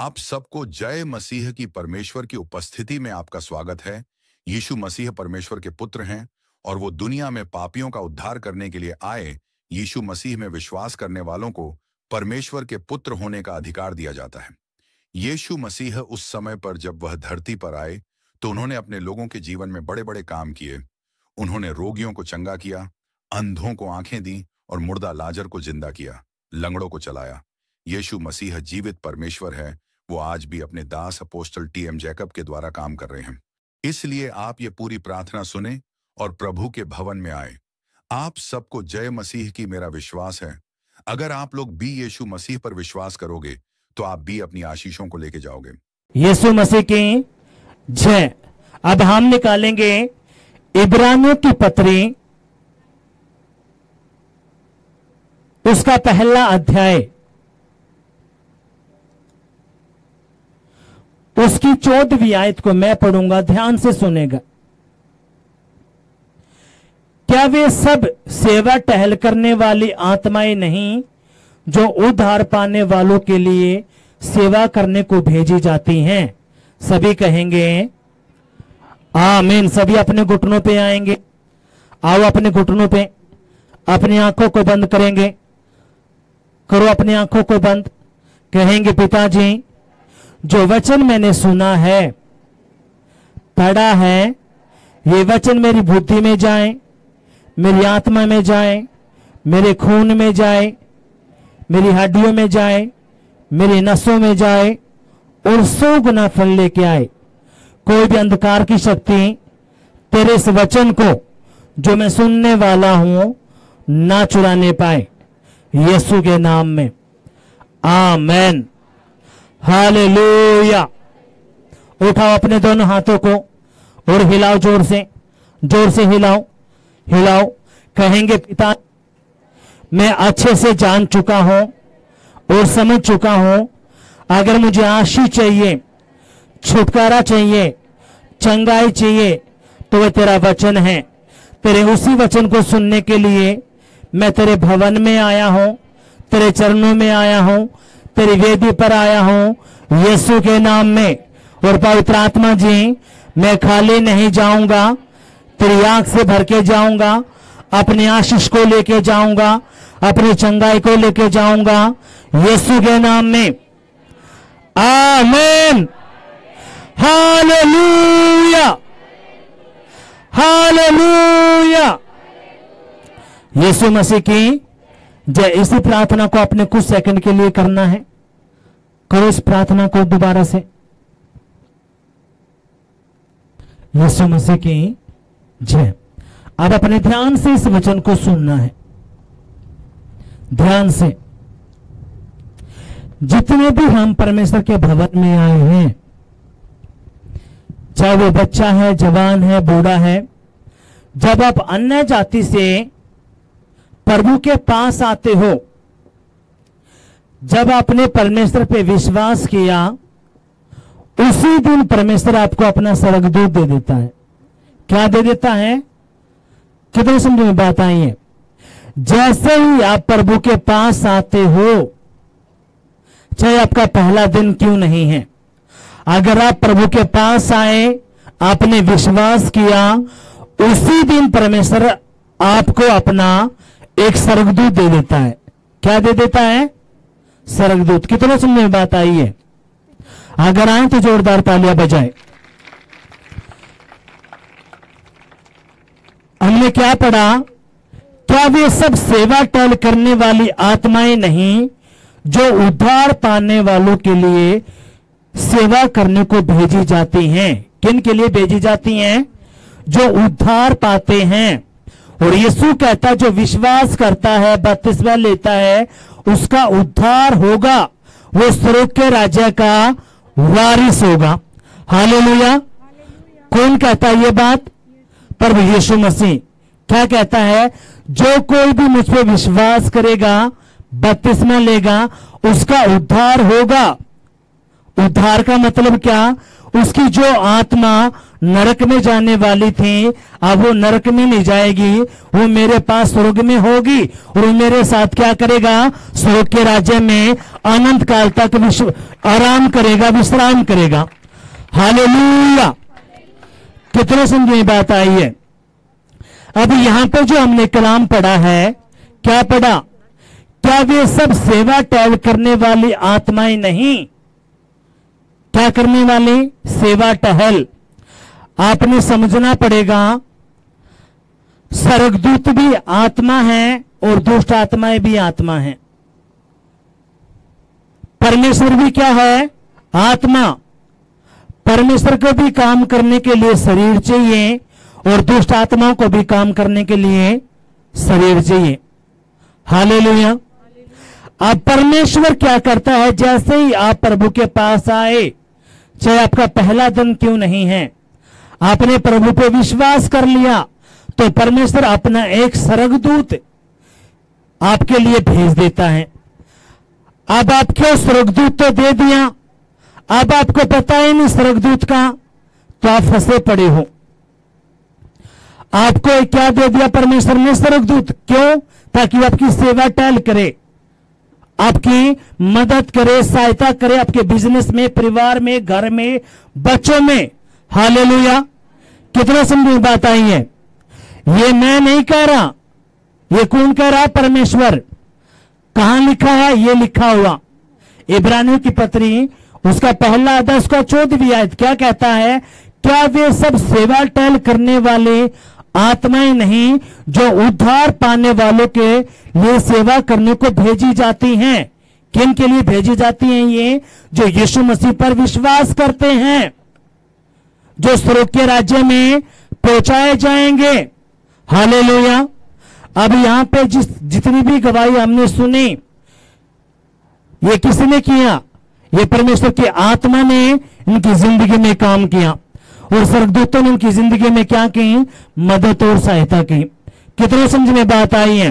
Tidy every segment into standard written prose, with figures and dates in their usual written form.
आप सबको जय मसीह की परमेश्वर की उपस्थिति में आपका स्वागत है। यीशु मसीह परमेश्वर के पुत्र हैं और वो दुनिया में पापियों का उद्धार करने के लिए आए। यीशु मसीह में विश्वास करने वालों को परमेश्वर के पुत्र होने का अधिकार दिया जाता है। यीशु मसीह उस समय पर जब वह धरती पर आए तो उन्होंने अपने लोगों के जीवन में बड़े बड़े काम किए। उन्होंने रोगियों को चंगा किया, अंधों को आंखें दी और मुर्दा लाजर को जिंदा किया, लंगड़ों को चलाया। यीशु मसीह जीवित परमेश्वर है। वो आज भी अपने दास अपोस्टल टी.एम. जैकब के द्वारा काम कर रहे हैं। इसलिए आप ये पूरी प्रार्थना सुने और प्रभु के भवन में आए। आप सबको जय मसीह की मेरा विश्वास है। अगर आप लोग भी यीशु मसीह पर विश्वास करोगे तो आप भी अपनी आशीषों को लेके जाओगे। यीशु मसीह की जय। अब हम निकालेंगे इब्रानियों की पत्री, उसका पहला अध्याय, उसकी 14वीं आयत को मैं पढ़ूंगा, ध्यान से सुनेगा। क्या वे सब सेवा टहल करने वाली आत्माएं नहीं जो उद्धार पाने वालों के लिए सेवा करने को भेजी जाती हैं? सभी कहेंगे आमीन। सभी अपने घुटनों पे आएंगे। आओ अपने घुटनों पे, अपनी आंखों को बंद करेंगे। करो अपनी आंखों को बंद। कहेंगे पिताजी, जो वचन मैंने सुना है, पढ़ा है, ये वचन मेरी बुद्धि में जाए, मेरी आत्मा में जाए, मेरे खून में जाए, मेरी हड्डियों में जाए, मेरी नसों में जाए और 100 गुना फल लेके आए। कोई भी अंधकार की शक्ति तेरे इस वचन को जो मैं सुनने वाला हूं ना चुराने पाए, यीशु के नाम में आमेन। हालेलुया। उठाओ अपने दोनों हाथों को और हिलाओ, जोर से हिलाओ, हिलाओ। कहेंगे पिता, मैं अच्छे से जान चुका हूं और समझ चुका हूं, अगर मुझे आशीष चाहिए, छुटकारा चाहिए, चंगाई चाहिए, तो वह तेरा वचन है। तेरे उसी वचन को सुनने के लिए मैं तेरे भवन में आया हूं, तेरे चरणों में आया हूं, तेरी वेदी पर आया हूं यीशु के नाम में। और पवित्र आत्मा जी, मैं खाली नहीं जाऊंगा, तेरी आंख से भर के जाऊंगा, अपनी आशीष को लेके जाऊंगा, अपनी चंगाई को लेके जाऊंगा यीशु के नाम में आमीन। Hallelujah, hallelujah. यीशु मसीह की जय। इसी प्रार्थना को अपने कुछ सेकंड के लिए करना है। करो इस प्रार्थना को दोबारा से। यीशु मसीह की जय। अब अपने ध्यान से इस वचन को सुनना है, ध्यान से। जितने भी हम परमेश्वर के भवन में आए हैं, चाहे वो बच्चा है, जवान है, बूढ़ा है, जब आप अन्य जाति से प्रभु के पास आते हो, जब आपने परमेश्वर पे विश्वास किया, उसी दिन परमेश्वर आपको अपना स्वर्गदूत दे देता है। क्या दे देता है? कितने समझ में बात आई है? जैसे ही आप प्रभु के पास आते हो, चाहे आपका पहला दिन क्यों नहीं है, अगर आप प्रभु के पास आए, आपने विश्वास किया, उसी दिन परमेश्वर आपको अपना एक स्वर्गदूत दे देता है। क्या दे देता है? स्वर्गदूत। कितने समझ में बात आई है? अगर आए तो जोरदार तालियां बजाएं। हमने क्या पढ़ा? क्या वे सब सेवा टहल करने वाली आत्माएं नहीं जो उद्धार पाने वालों के लिए सेवा करने को भेजी जाती हैं? किन के लिए भेजी जाती हैं? जो उद्धार पाते हैं। और यीशु कहता, जो विश्वास करता है, बपतिस्मा लेता है, उसका उद्धार होगा, वो स्वर्ग के राज्य का वारिस होगा। हालेलुया। कौन कहता है ये बात? प्रभु यीशु मसीह। क्या कहता है? जो कोई भी मुझ पे विश्वास करेगा, बपतिस्मा लेगा, उसका उद्धार होगा, उद्धार का मतलब क्या? उसकी जो आत्मा नरक में जाने वाली थी, अब वो नरक में नहीं जाएगी, वो मेरे पास स्वर्ग में होगी और वो मेरे साथ क्या करेगा? स्वर्ग के राज्य में अनंत काल तक आराम करेगा, विश्राम करेगा। हालेलुया! कितने समझ में बात आई है? अब यहां पे जो हमने कलाम पढ़ा है, क्या पढ़ा? क्या वे सब सेवा टहल करने वाली आत्माएं नहीं? क्या करने वाली? सेवा टहल। आपने समझना पड़ेगा, स्वर्गदूत भी आत्मा है और दुष्ट आत्माएं भी आत्मा है। परमेश्वर भी क्या है? आत्मा। परमेश्वर को भी काम करने के लिए शरीर चाहिए और दुष्ट आत्माओं को भी काम करने के लिए शरीर चाहिए। हालेलुया! अब परमेश्वर क्या करता है? जैसे ही आप प्रभु के पास आए, चाहे आपका पहला दिन क्यों नहीं है, आपने प्रभु पे विश्वास कर लिया, तो परमेश्वर अपना एक स्वर्गदूत आपके लिए भेज देता है। अब आपको स्वर्गदूत तो दे दिया, अब आपको पता ही नहीं स्वर्गदूत का, तो आप फंसे पड़े हो। आपको क्या दे दिया परमेश्वर ने? स्वर्गदूत। क्यों? ताकि वो आपकी सेवा टहल करे, आपकी मदद करे, सहायता करे, आपके बिजनेस में, परिवार में, घर में, बच्चों में। हालेलुया! कितना समझ बात आई है? ये मैं नहीं कह रहा, ये कौन कह रहा? परमेश्वर। कहां लिखा है? ये लिखा हुआ इब्रानियों की पत्री, उसका पहला अध्याय, उसका 14वीं आयत क्या कहता है? क्या वे सब सेवा टहल करने वाले आत्माएं नहीं जो उद्धार पाने वालों के लिए सेवा करने को भेजी जाती हैं? किन के लिए भेजी जाती हैं? ये जो यीशु मसीह पर विश्वास करते हैं, जो स्वर्ग के राज्य में पहुंचाए जाएंगे। हालेलुया! अब यहां पे जितनी भी गवाही हमने सुनी, ये किसने किया? ये परमेश्वर की आत्मा ने इनकी जिंदगी में काम किया और स्वर्गदूतों ने उनकी जिंदगी में क्या की? मदद और सहायता की। कितने समझ में बात आई है?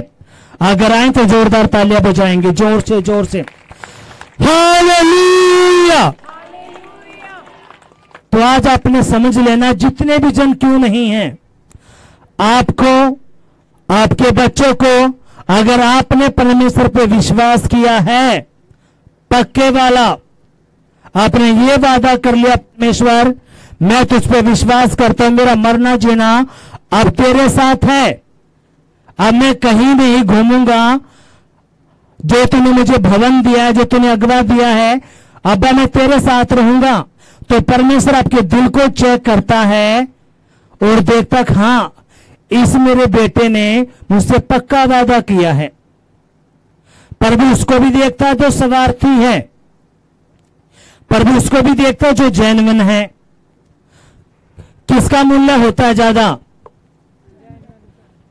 अगर आए तो जोरदार तालियां बजाएंगे, जोर से, जोर से। हालेलुया! तो आज आपने समझ लेना, जितने भी जन क्यों नहीं हैं, आपको, आपके बच्चों को, अगर आपने परमेश्वर पे विश्वास किया है, पक्के वाला, आपने ये वादा कर लिया, परमेश्वर मैं तुझ पे विश्वास करता हूं, मेरा मरना जीना अब तेरे साथ है, अब मैं कहीं नहीं घूमूंगा, जो तूने मुझे भवन दिया है, जो तूने अगवा दिया है, अब मैं तेरे साथ रहूंगा। तो परमेश्वर आपके दिल को चेक करता है और देखता, हां, इस मेरे बेटे ने मुझसे पक्का वादा किया है। प्रभु उसको भी देखता है जो स्वार्थी है, प्रभु उसको भी देखता है जो जेन्युइन है। किसका मूल्य होता है ज्यादा?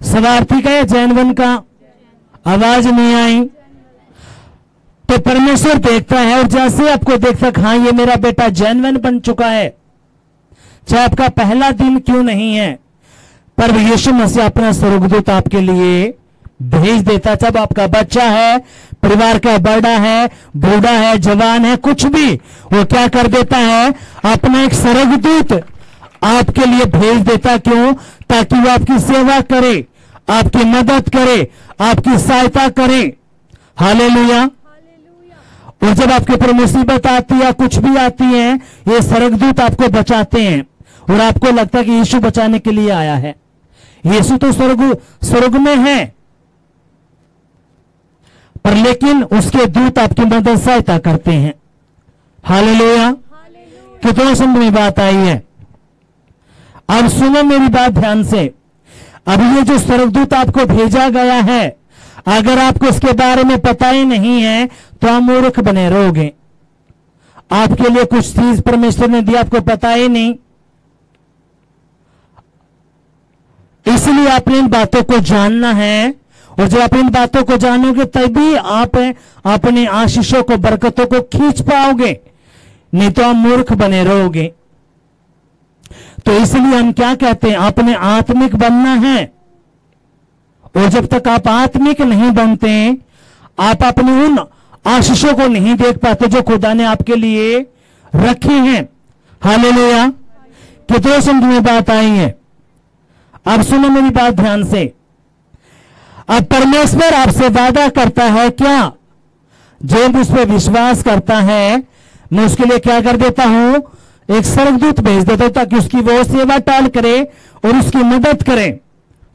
स्वार्थी का या जेन्युइन का? आवाज नहीं आई। तो परमेश्वर देखता है और जैसे आपको देखता, हाँ ये मेरा बेटा जेन्युइन बन चुका है, चाहे आपका पहला दिन क्यों नहीं है, पर यीशु मसीह अपना स्वर्गदूत आपके लिए भेज देता। जब आपका बच्चा है, परिवार का बड़ा है, बूढ़ा है, जवान है, कुछ भी, वो क्या कर देता है? अपना एक स्वर्गदूत आपके लिए भेज देता। क्यों? ताकि वो आपकी सेवा करे, आपकी मदद करे, आपकी सहायता करे। हालेलुया! और जब आपके ऊपर मुसीबत आती है, कुछ भी आती है, ये स्वर्गदूत आपको बचाते हैं और आपको लगता है कि यीशु बचाने के लिए आया है। यीशु तो स्वर्ग में है, पर लेकिन उसके दूत आपकी मदद सहायता करते हैं। हालेलुया! कितने समझ में बात आई है? अब सुनो मेरी बात ध्यान से। अब ये जो स्वर्गदूत आपको भेजा गया है, अगर आपको इसके बारे में पता ही नहीं है तो आप मूर्ख बने रहोगे। आपके लिए कुछ चीज परमेश्वर ने दिया, आपको पता ही नहीं, इसलिए आपने इन बातों को जानना है। और जब आप इन बातों को जानोगे तभी आप अपने आशीषों को, बरकतों को खींच पाओगे, नहीं तो आप मूर्ख बने रहोगे। तो इसलिए हम क्या कहते हैं? आपने आत्मिक बनना है। और जब तक आप आत्मिक नहीं बनते, आप अपने उन आशीषों को नहीं देख पाते जो खुदा ने आपके लिए रखी हैं। हालेलुया। कितने समझ में बात आई है? अब सुनो मेरी बात ध्यान से। अब परमेश्वर आपसे वादा करता है क्या? जो मुझ पर विश्वास करता है मैं उसके लिए क्या कर देता हूं? एक स्वर्गदूत भेज देता हूं ताकि उसकी वो सेवा टाल करे और उसकी मदद करे।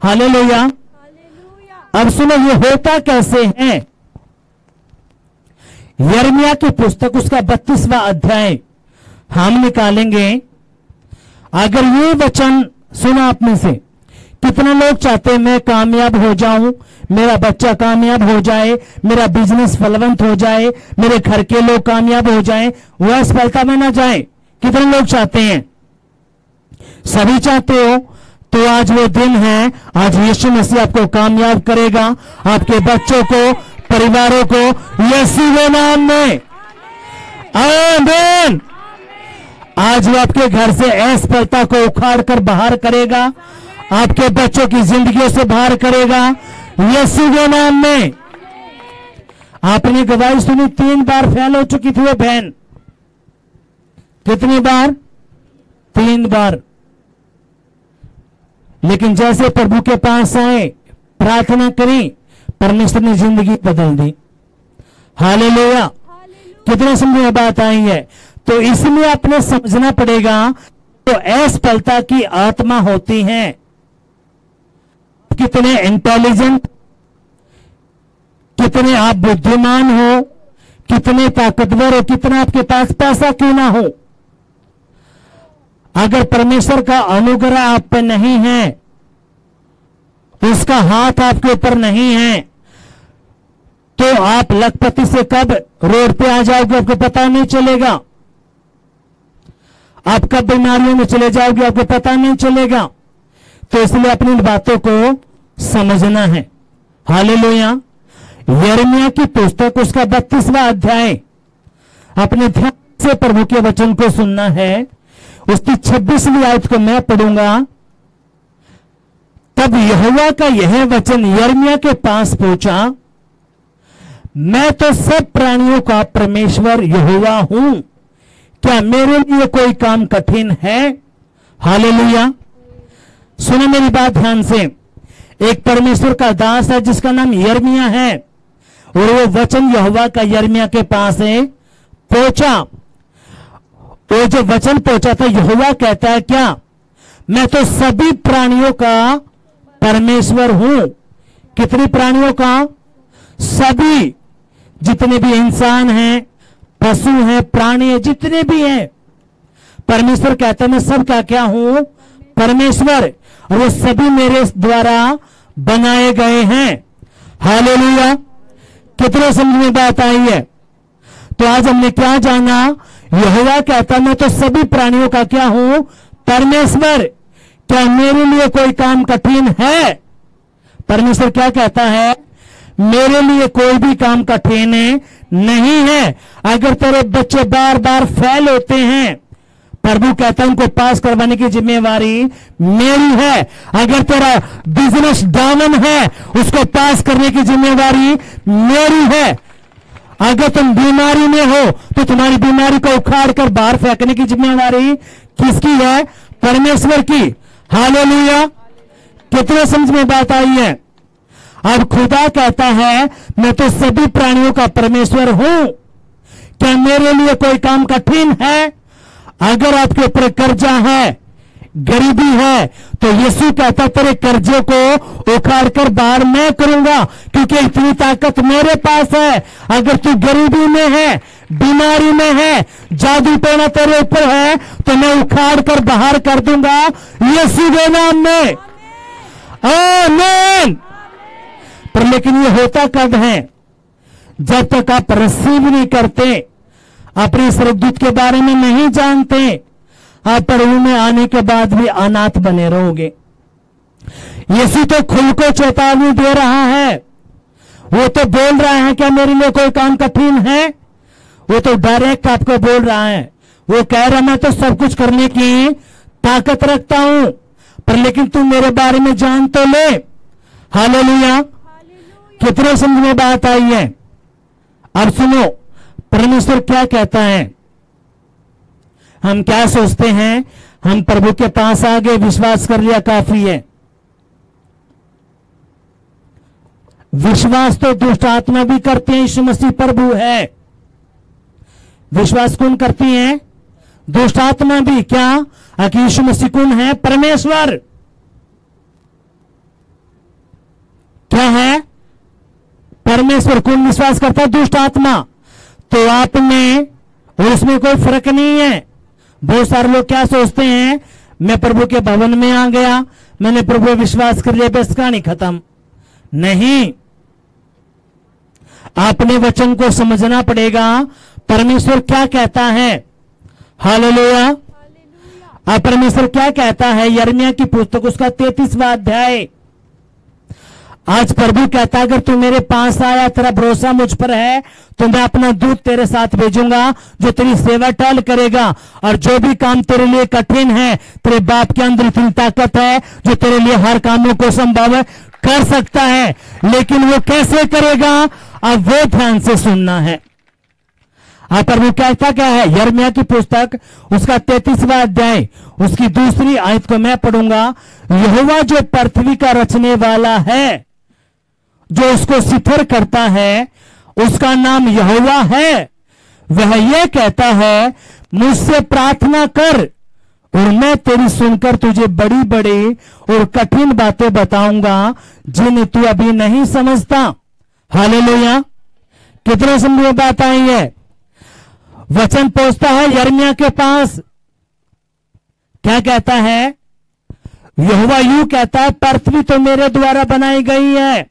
हालेलुया। अब सुनो ये होता कैसे है। यिर्मयाह की पुस्तक उसका 32वां अध्याय हम निकालेंगे। अगर ये वचन सुना आप में से कितने लोग चाहते हैं मैं कामयाब हो जाऊं, मेरा बच्चा कामयाब हो जाए, मेरा बिजनेस फलवंत हो जाए, मेरे घर के लोग कामयाब हो जाएं, वह असफलता में ना जाए? कितने लोग चाहते हैं? सभी चाहते हो? तो आज वो दिन है, आज यीशु मसीह आपको कामयाब करेगा, आपके बच्चों को, परिवारों को, यीशु के नाम में। आमीन। आज वो आपके घर से असफलता को उखाड़ कर बाहर करेगा, आपके बच्चों की जिंदगियों से बाहर करेगा, यीशु के नाम में। आपने गवाही सुनी, 3 बार फेल हो चुकी थी वो बहन। कितनी बार? 3 बार। लेकिन जैसे प्रभु के पास आए, प्रार्थना करी, परमेश्वर ने जिंदगी बदल दी। हालेलुया। कितने समझ में बात आई है? तो इसलिए आपने समझना पड़ेगा तो असफलता की आत्मा होती है। कितने इंटेलिजेंट, कितने आप बुद्धिमान हो, कितने ताकतवर हो, कितना आपके पास पैसा क्यों ना हो, अगर परमेश्वर का अनुग्रह आप पे नहीं है, उसका हाथ आपके ऊपर नहीं है, तो आप लखपति से कब रोड पे आ जाओगे आपको पता नहीं चलेगा। आप कब बीमारियों में चले जाओगे आपको पता नहीं चलेगा। तो इसलिए अपनी बातों को समझना है। हालेलुया। यिर्मयाह की पुस्तक उसका 32वां अध्याय अपने ध्यान से प्रभु के वचन को सुनना है। उसकी 26वीं आयत को मैं पढ़ूंगा। तब यहोवा का यह वचन यिर्मयाह के पास पहुंचा, मैं तो सब प्राणियों का परमेश्वर यहोवा हूं, क्या मेरे लिए कोई काम कठिन है? हालेलुया। सुनो मेरी बात ध्यान से। एक परमेश्वर का दास है जिसका नाम यिर्मयाह है, और वो वचन यहोवा का यिर्मयाह के पास पहुंचा। वो जो वचन पहुंचा था, यहोवा कहता है क्या? मैं तो सभी प्राणियों का परमेश्वर हूं। कितने प्राणियों का? सभी, जितने भी इंसान हैं, पशु हैं, प्राणी हैं, जितने भी हैं, परमेश्वर कहता है मैं सबका क्या हूं? परमेश्वर। और वो सभी मेरे द्वारा बनाए गए हैं। हालेलुया। कितने समझ में बात आई है? तो आज हमने क्या जाना? यहोवा कहता मैं तो सभी प्राणियों का क्या हूं? परमेश्वर। क्या मेरे लिए कोई काम कठिन है? परमेश्वर क्या कहता है? मेरे लिए कोई भी काम कठिन नहीं है। अगर तेरे बच्चे बार बार फेल होते हैं, प्रभु कहता है उनको पास करवाने की जिम्मेवारी मेरी है। अगर तेरा बिजनेस डाउन है, उसको पास करने की जिम्मेवारी मेरी है। अगर तुम बीमारी में हो तो तुम्हारी बीमारी को उखाड़ कर बाहर फेंकने की जिम्मेवारी किसकी है? परमेश्वर की। हालेलुया। कितने समझ में बात आई है? अब खुदा कहता है मैं तो सभी प्राणियों का परमेश्वर हूं, क्या मेरे लिए कोई काम कठिन है? अगर आपके ऊपर कर्जा है, गरीबी है, तो यीशु कहता तेरे कर्जे को उखाड़ कर बाहर मैं करूंगा, क्योंकि इतनी ताकत मेरे पास है। अगर तू गरीबी में है, बीमारी में है, जादू टोना तेरे ऊपर है, तो मैं उखाड़ कर बाहर कर दूंगा यीशु के नाम में। आमीन। पर लेकिन ये होता कब है? जब तक आप रिसीव नहीं करते, अपने स्वर्गदूत के बारे में नहीं जानते, आप प्रभु में आने के बाद भी अनाथ बने रहोगे। यीशु तो खुल को चेतावनी दे रहा है। वो तो बोल रहा है क्या मेरे लिए कोई काम कठिन है? वो तो डायरेक्ट आपको बोल रहा है। वो कह रहा मैं तो सब कुछ करने की ताकत रखता हूं, पर लेकिन तू मेरे बारे में जान तो ले। हालेलुया। कितने समझ में बात आई है? अब सुनो परमेश्वर क्या कहता है। हम क्या सोचते हैं, हम प्रभु के पास आ गए, विश्वास कर लिया, काफी है। विश्वास तो दुष्ट आत्मा भी करते हैं, यीशु मसीह प्रभु है। विश्वास कौन करती है? दुष्ट आत्मा भी। क्या कि यीशु मसीह कौन है? परमेश्वर। क्या है? परमेश्वर। कौन विश्वास करता है? दुष्ट आत्मा। तो आप में और उसमें कोई फर्क नहीं है। बहुत सारे लोग क्या सोचते हैं, मैं प्रभु के भवन में आ गया, मैंने प्रभु पे विश्वास कर लिया, बस कहानी खत्म। नहीं, आपने वचन को समझना पड़ेगा, परमेश्वर क्या कहता है। हालेलुया। अब परमेश्वर क्या कहता है? यिर्मयाह की पुस्तक उसका 33वां अध्याय। आज प्रभु कहता है, अगर तू मेरे पास आया, तेरा भरोसा मुझ पर है, तो मैं अपना दूत तेरे साथ भेजूंगा जो तेरी सेवा टहल करेगा। और जो भी काम तेरे लिए कठिन है, तेरे बाप के अंदर इतनी ताकत है जो तेरे लिए हर कामों को संभव कर सकता है। लेकिन वो कैसे करेगा, अब वो ध्यान से सुनना है। अब प्रभु कहता क्या है? यिर्मयाह की पुस्तक उसका 33वां अध्याय उसकी 2 आयत को मैं पढ़ूंगा। यहोवा जो पृथ्वी का रचने वाला है, जो उसको शिथिल करता है, उसका नाम यहोवा है। वह यह कहता है, मुझसे प्रार्थना कर और मैं तेरी सुनकर तुझे बड़ी बड़ी और कठिन बातें बताऊंगा जिन्हें तू अभी नहीं समझता। हालेलुया। कितने समझ में बात आई है? वचन पहुंचता है यिर्मयाह के पास। क्या कहता है? यहोवा यूं कहता है, पृथ्वी तो मेरे द्वारा बनाई गई है।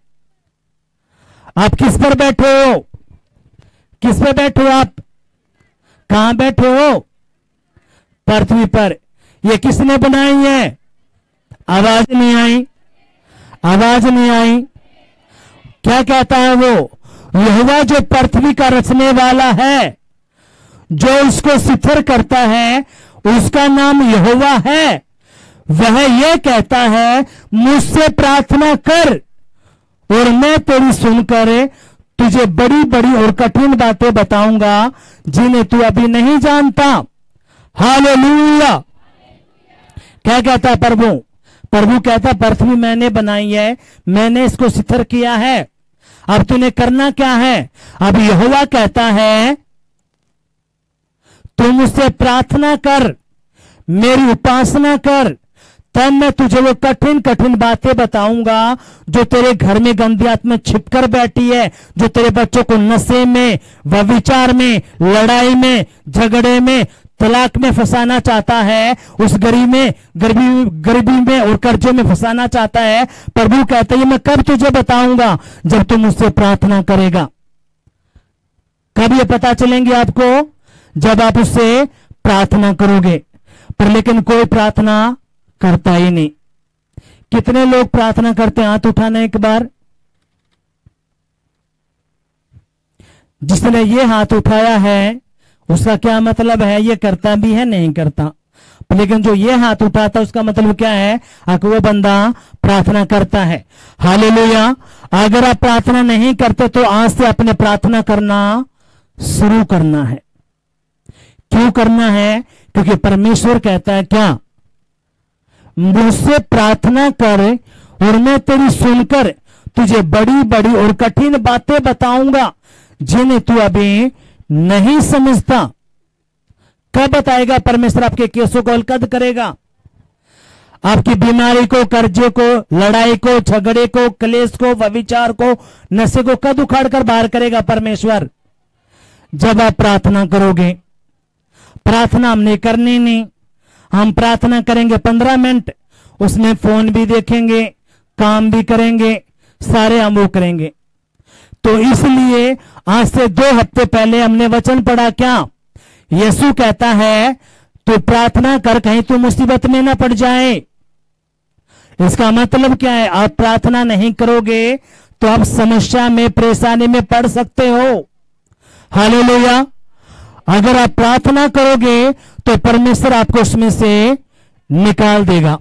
आप किस पर बैठे हो? किस पे बैठे हो आप? कहां बैठे हो? पृथ्वी पर। ये किसने बनाई है? आवाज नहीं आई, आवाज नहीं आई। क्या कहता है वो? यहोवा जो पृथ्वी का रचने वाला है, जो इसको शिथिल करता है, उसका नाम यहोवा है। वह यह कहता है, मुझसे प्रार्थना कर और मैं तेरी सुनकर तुझे बड़ी बड़ी और कठिन बातें बताऊंगा जिन्हें तू अभी नहीं जानता। हालेलुया। क्या कहता है प्रभु? प्रभु कहता है, पृथ्वी मैंने बनाई है, मैंने इसको शिथिल किया है, अब तूने करना क्या है? अब यहोवा कहता है, तू मुझसे प्रार्थना कर, मेरी उपासना कर, तब मैं तुझे वो कठिन कठिन बातें बताऊंगा जो तेरे घर में गंदी आत्मा छिपकर बैठी है, जो तेरे बच्चों को नशे में, व्यभिचार में, लड़ाई में, झगड़े में, तलाक में फंसाना चाहता है, उस गरीबी में और कर्जों में फंसाना चाहता है। प्रभु कहते हैं, मैं कब तुझे बताऊंगा? जब तुम मुझसे प्रार्थना करेगा। कब ये पता चलेंगे आपको? जब आप उससे प्रार्थना करोगे। पर लेकिन कोई प्रार्थना करता ही नहीं। कितने लोग प्रार्थना करते हैं? हाथ उठाना एक बार। जिसने ये हाथ उठाया है उसका क्या मतलब है? ये करता भी है, नहीं करता। लेकिन जो ये हाथ उठाता है उसका मतलब क्या है? कि वो बंदा प्रार्थना करता है। हालेलुया। अगर आप प्रार्थना नहीं करते तो आज से अपने प्रार्थना करना शुरू करना है। क्यों करना है? क्योंकि परमेश्वर कहता है क्या? मुझसे प्रार्थना कर और मैं तेरी सुनकर तुझे बड़ी बड़ी और कठिन बातें बताऊंगा जिन्हें तू अभी नहीं समझता। कब बताएगा परमेश्वर? आपके केसों को हल करेगा, आपकी बीमारी को, कर्जे को, लड़ाई को, झगड़े को, क्लेश को, व्यभिचार को, नशे को कद उखाड़ कर बाहर करेगा परमेश्वर? जब आप प्रार्थना करोगे। प्रार्थना हमने करनी नहीं, हम प्रार्थना करेंगे 15 मिनट, उसमें फोन भी देखेंगे, काम भी करेंगे, सारे हम वो करेंगे। तो इसलिए आज से 2 हफ्ते पहले हमने वचन पढ़ा क्या? यीशु कहता है तू प्रार्थना कर, कहीं तू मुसीबत में ना पड़ जाए। इसका मतलब क्या है? आप प्रार्थना नहीं करोगे तो आप समस्या में, परेशानी में पड़ सकते हो। हालेलुया। अगर आप प्रार्थना करोगे तो परमेश्वर आपको उसमें से निकाल देगा।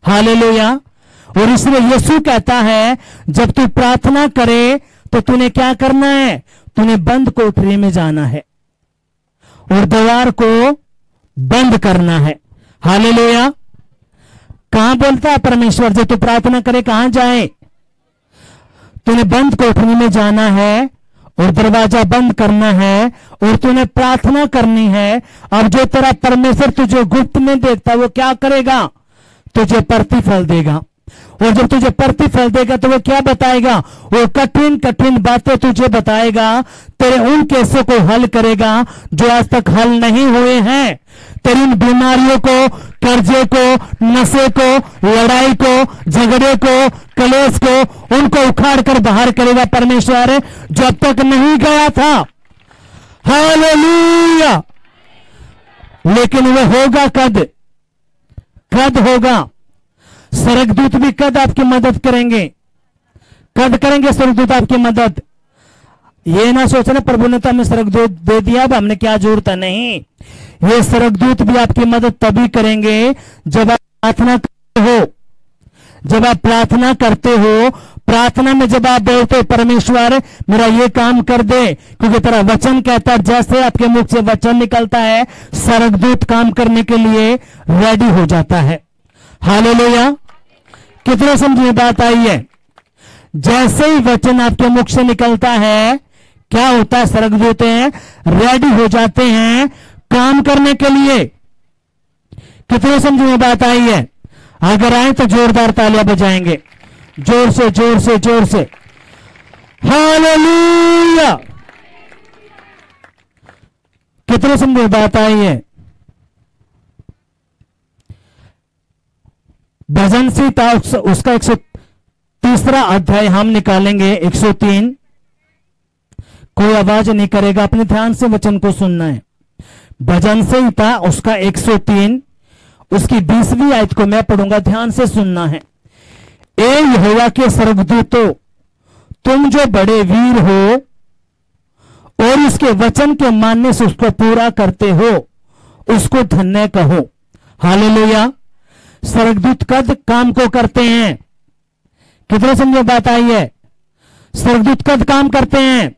हालेलुया। और इसलिए यीशु कहता है जब तू प्रार्थना करे तो तूने क्या करना है? तूने बंद कोठरी में जाना है और द्वार को बंद करना है। हालेलुया। कहां बोलता है परमेश्वर जब तू प्रार्थना करे कहां जाए? तूने बंद कोठरी में जाना है और दरवाजा बंद करना है और तूने प्रार्थना करनी है। अब जो तेरा परमेश्वर तुझे गुप्त में देखता है वो क्या करेगा? तुझे प्रतिफल देगा। और जब तुझे प्रतिफल देगा तो वो क्या बताएगा? वो कठिन कठिन बातें तुझे बताएगा, तेरे उन केसों को हल करेगा जो आज तक हल नहीं हुए हैं। तेरी उन बीमारियों को, कर्जे को, नशे को, लड़ाई को, झगड़े को, कलेश को, उनको उखाड़ कर बाहर करेगा परमेश्वर जो अब तक नहीं गया था। हालेलुया। लेकिन वह होगा कद? कद होगा। स्वर्गदूत भी कद आपकी मदद करेंगे? कद करेंगे स्वर्गदूत आपकी मदद? ये ना सोचना प्रभु ने तो हमें स्वर्गदूत दे दिया अब हमने क्या जरूरत है। नहीं, ये स्वर्गदूत भी आपकी मदद तभी करेंगे जब आप प्रार्थना करते हो। जब आप प्रार्थना करते हो, प्रार्थना में जब आप बोलते हो परमेश्वर मेरा ये काम कर दे, क्योंकि तेरा वचन कहता है जैसे आपके मुख से वचन निकलता है स्वर्गदूत काम करने के लिए रेडी हो जाता है। हालेलुया। कितने समझ में बात आई है? जैसे ही वचन आपके मुख से निकलता है क्या होता है? स्वर्गदूत रेडी हो जाते हैं काम करने के लिए। कितने समझ में बात आई है? अगर आए तो जोरदार तालियां बजाएंगे, जोर से जोर से जोर से। हालेलुया। कितने समझ में बात आई है? भजन संहिता उसका 103 अध्याय हम निकालेंगे। 103। कोई आवाज नहीं करेगा, अपने ध्यान से वचन को सुनना है। भजन संहिता उसका 103 उसकी 20वीं आयत को मैं पढ़ूंगा, ध्यान से सुनना है। ए यहोवा के स्वर्गदूतों, तुम जो बड़े वीर हो और उसके वचन के मानने से उसको पूरा करते हो, उसको धन्य कहो। हालेलुया। स्वर्गदूत कद काम को करते हैं? कितने समझे बात आई है? स्वर्गदूत कद काम करते हैं?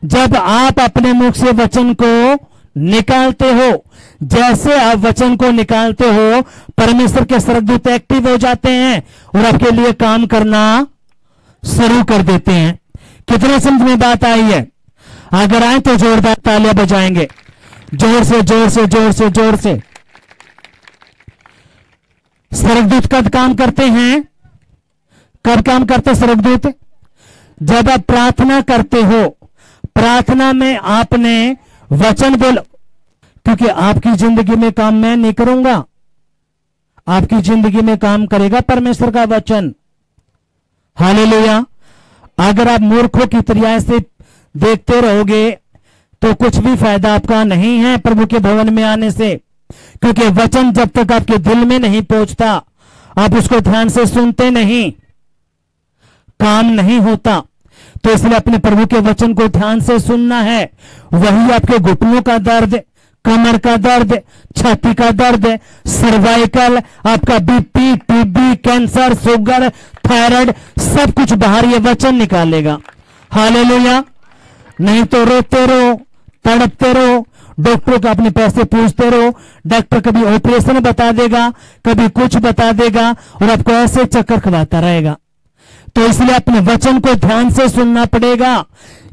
जब आप अपने मुख से वचन को निकालते हो। जैसे आप वचन को निकालते हो परमेश्वर के स्वर्गदूत एक्टिव हो जाते हैं और आपके लिए काम करना शुरू कर देते हैं। कितने समझ में बात आई है? अगर आए तो जोरदार तालियां बजाएंगे, जोर से जोर से जोर से जोर से। स्वर्गदूत कब काम करते हैं? कब काम करते स्वर्गदूत? जब आप प्रार्थना करते हो, प्रार्थना में आपने वचन बोल, क्योंकि आपकी जिंदगी में काम मैं नहीं करूंगा, आपकी जिंदगी में काम करेगा परमेश्वर का वचन। हालेलुया। अगर आप मूर्खों की तरह से देखते रहोगे तो कुछ भी फायदा आपका नहीं है प्रभु के भवन में आने से, क्योंकि वचन जब तक आपके दिल में नहीं पहुंचता, आप उसको ध्यान से सुनते नहीं, काम नहीं होता। तो इसलिए अपने प्रभु के वचन को ध्यान से सुनना है। वही आपके घुटनों का दर्द, कमर का दर्द, छाती का दर्द, सर्वाइकल, आपका BP, TB, cancer, sugar, thyroid, सब कुछ बाहर ये वचन निकालेगा। हालेलुया। नहीं तो रोते रहो, तड़पते रहो, डॉक्टर को अपने पैसे पूछते रहो, डॉक्टर कभी ऑपरेशन बता देगा, कभी कुछ बता देगा और आपको ऐसे चक्कर खवाता रहेगा। तो इसलिए अपने वचन को ध्यान से सुनना पड़ेगा।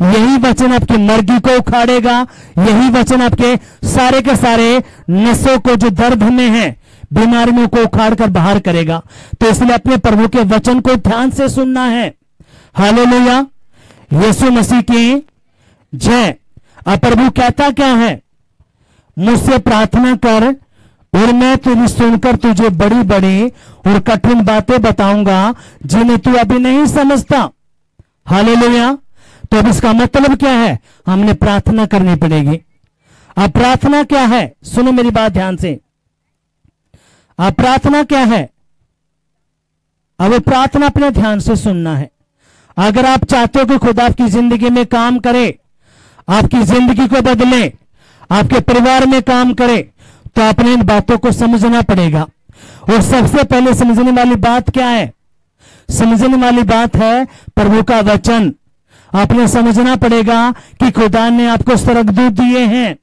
यही वचन आपकी मर्गी को उखाड़ेगा, यही वचन आपके सारे के सारे नसों को जो दर्द में है, बीमारियों को उखाड़ कर बाहर करेगा। तो इसलिए अपने प्रभु के वचन को ध्यान से सुनना है। हालेलुया। यीशु मसीह की जय। अब प्रभु कहता क्या है? मुझसे प्रार्थना कर और मैं तुझे सुनकर तुझे बड़ी बड़ी और कठिन बातें बताऊंगा जिन्हें तू अभी नहीं समझता। हालेलुया। तो अब इसका मतलब क्या है? हमने प्रार्थना करनी पड़ेगी। अब प्रार्थना क्या है? सुनो मेरी बात ध्यान से। अब प्रार्थना क्या है? अब प्रार्थना अपने ध्यान से सुनना है। अगर आप चाहते हो कि खुदा आपकी जिंदगी में काम करे, आपकी जिंदगी को बदले, आपके परिवार में काम करे, तो आपने इन बातों को समझना पड़ेगा। और सबसे पहले समझने वाली बात क्या है? समझने वाली बात है प्रभु का वचन। आपने समझना पड़ेगा कि खुदा ने आपको स्वर्गदूत दिए हैं,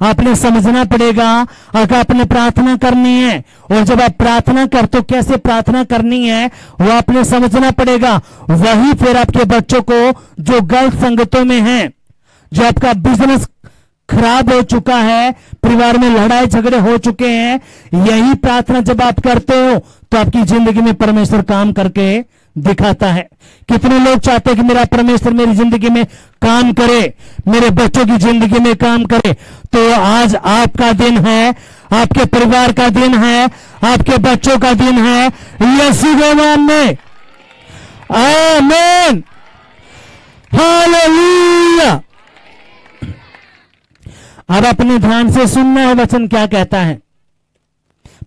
आपने समझना पड़ेगा अगर आपने प्रार्थना करनी है, और जब आप प्रार्थना करते हो कैसे प्रार्थना करनी है वो आपने समझना पड़ेगा। वही फिर आपके बच्चों को जो गलत संगतों में है, जो आपका बिजनेस खराब हो चुका है, परिवार में लड़ाई झगड़े हो चुके हैं, यही प्रार्थना जब आप करते हो तो आपकी जिंदगी में परमेश्वर काम करके दिखाता है। कितने लोग चाहते हैं कि मेरा परमेश्वर मेरी जिंदगी में काम करे, मेरे बच्चों की जिंदगी में काम करे। तो आज आपका दिन है, आपके परिवार का दिन है, आपके बच्चों का दिन है, यीशु के नाम में आमीन, हालेलुया। अब अपने ध्यान से सुनना है वचन क्या कहता है।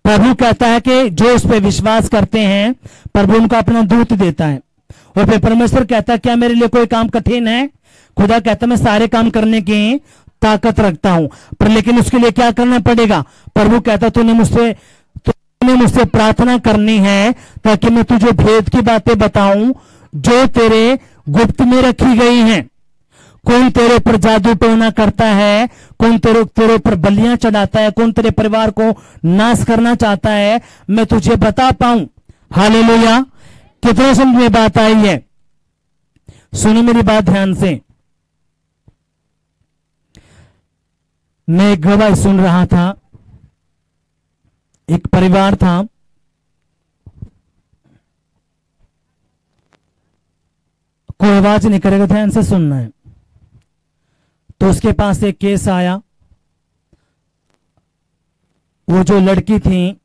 प्रभु कहता है कि जो उस पर विश्वास करते हैं प्रभु उनको अपना दूत देता है। और फिर परमेश्वर कहता है क्या मेरे लिए कोई काम कठिन है? खुदा कहता है मैं सारे काम करने की ताकत रखता हूं, पर लेकिन उसके लिए क्या करना पड़ेगा? प्रभु कहता तूने मुझसे प्रार्थना करनी है ताकि मैं तुझे भेद की बातें बताऊं जो तेरे गुप्त में रखी गई हैं। कौन तेरे ऊपर जादू टोना करता है, कौन तेरे ऊपर बलियां चढ़ाता है, कौन तेरे परिवार को नाश करना चाहता है, मैं तुझे बता पाऊं। हालेलुया। कितने समझ में बात आई है? सुनो मेरी बात ध्यान से। मैं एक गवाही सुन रहा था, एक परिवार था, कोई आवाज नहीं करेगा, ध्यान से सुनना है। तो उसके पास एक केस आया। वो जो लड़की थी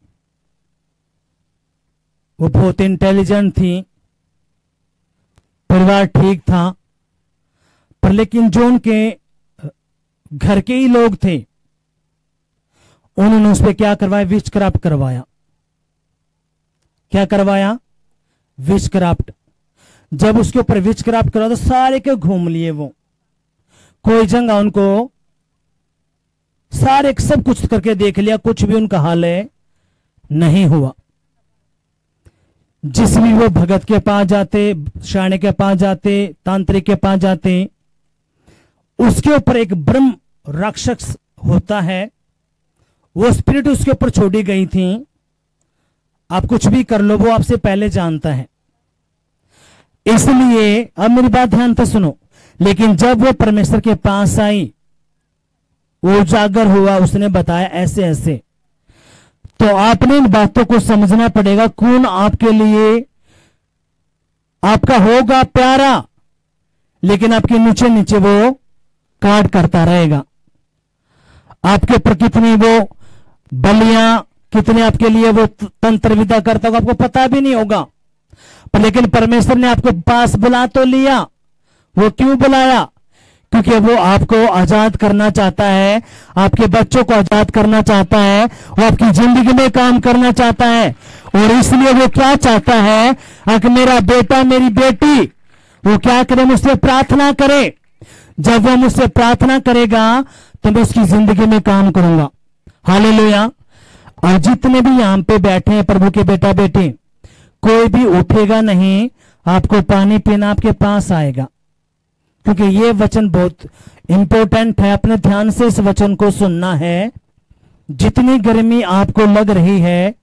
वो बहुत इंटेलिजेंट थी, परिवार ठीक था, पर लेकिन जो उनके घर के ही लोग थे उन्होंने उस पर क्या करवाया? विचक्राफ्ट करवाया। क्या करवाया? विचक्राफ्ट। जब उसके ऊपर विचक्राफ्ट करवा तो सारे के घूम लिए वो, कोई जगह उनको सारे सब कुछ करके देख लिया, कुछ भी उनका हाल है नहीं हुआ। जिस भी वो भगत के पास जाते, शाणे के पास जाते, तांत्रिक के पास जाते, उसके ऊपर एक ब्रह्म राक्षस होता है, वो स्पिरिट उसके ऊपर छोड़ी गई थी। आप कुछ भी कर लो वो आपसे पहले जानता है। इसलिए अब मेरी बात ध्यान से सुनो। लेकिन जब वो परमेश्वर के पास आई, वो उजागर हुआ, उसने बताया ऐसे ऐसे, तो आपने इन बातों को समझना पड़ेगा। कौन आपके लिए आपका होगा प्यारा, लेकिन आपके नीचे नीचे वो काट करता रहेगा। आपके ऊपर कितनी वो बलियां, कितने आपके लिए वो तंत्र विदा करता होगा, आपको पता भी नहीं होगा। पर लेकिन परमेश्वर ने आपको पास बुला तो लिया। वो क्यों बुलाया? क्योंकि वो आपको आजाद करना चाहता है, आपके बच्चों को आजाद करना चाहता है, वो आपकी जिंदगी में काम करना चाहता है। और इसलिए वो क्या चाहता है? अगर मेरा बेटा मेरी बेटी वो क्या करे? मुझसे प्रार्थना करे। जब वो मुझसे प्रार्थना करेगा तो मैं उसकी जिंदगी में काम करूंगा। हालेलुया। और जितने भी यहां पे बैठे हैं प्रभु के बेटा बेटे, कोई भी उठेगा नहीं, आपको पानी पीना आपके पास आएगा, क्योंकि ये वचन बहुत इंपॉर्टेंट है। अपने ध्यान से इस वचन को सुनना है। जितनी गर्मी आपको लग रही है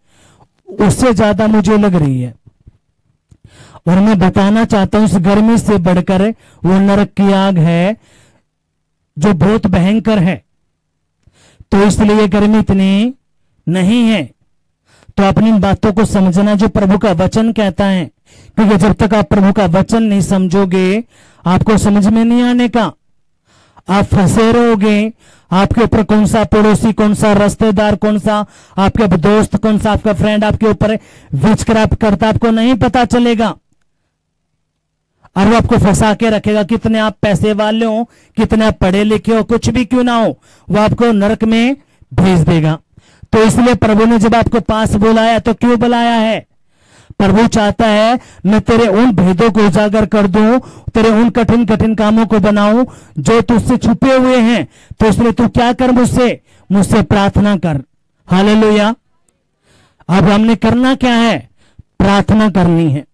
उससे ज्यादा मुझे लग रही है, और मैं बताना चाहता हूं उस गर्मी से बढ़कर वो नरक की आग है जो बहुत भयंकर है। तो इसलिए गर्मी इतनी नहीं है। तो अपनी बातों को समझना जो प्रभु का वचन कहता है, क्योंकि जब तक आप प्रभु का वचन नहीं समझोगे आपको समझ में नहीं आने का। आप फंसे रहोगे। आपके ऊपर कौन सा पड़ोसी, कौन सा रिश्तेदार, कौन सा आपके दोस्त, कौन सा आपका फ्रेंड आपके ऊपर विचक्राफ्ट करता आपको नहीं पता चलेगा, और वो आपको फंसा के रखेगा। कितने आप पैसे वाले हो, कितने आप पढ़े लिखे हो, कुछ भी क्यों ना हो, वो आपको नरक में भेज देगा। तो इसलिए प्रभु ने जब आपको पास बुलाया तो क्यों बुलाया है? प्रभु चाहता है मैं तेरे उन भेदों को उजागर कर दूं, तेरे उन कठिन कठिन कामों को बनाऊं जो तुझसे छुपे हुए हैं। तो इसलिए तू क्या कर? मुझसे प्रार्थना कर। हालेलुया। अब हमने करना क्या है? प्रार्थना करनी है।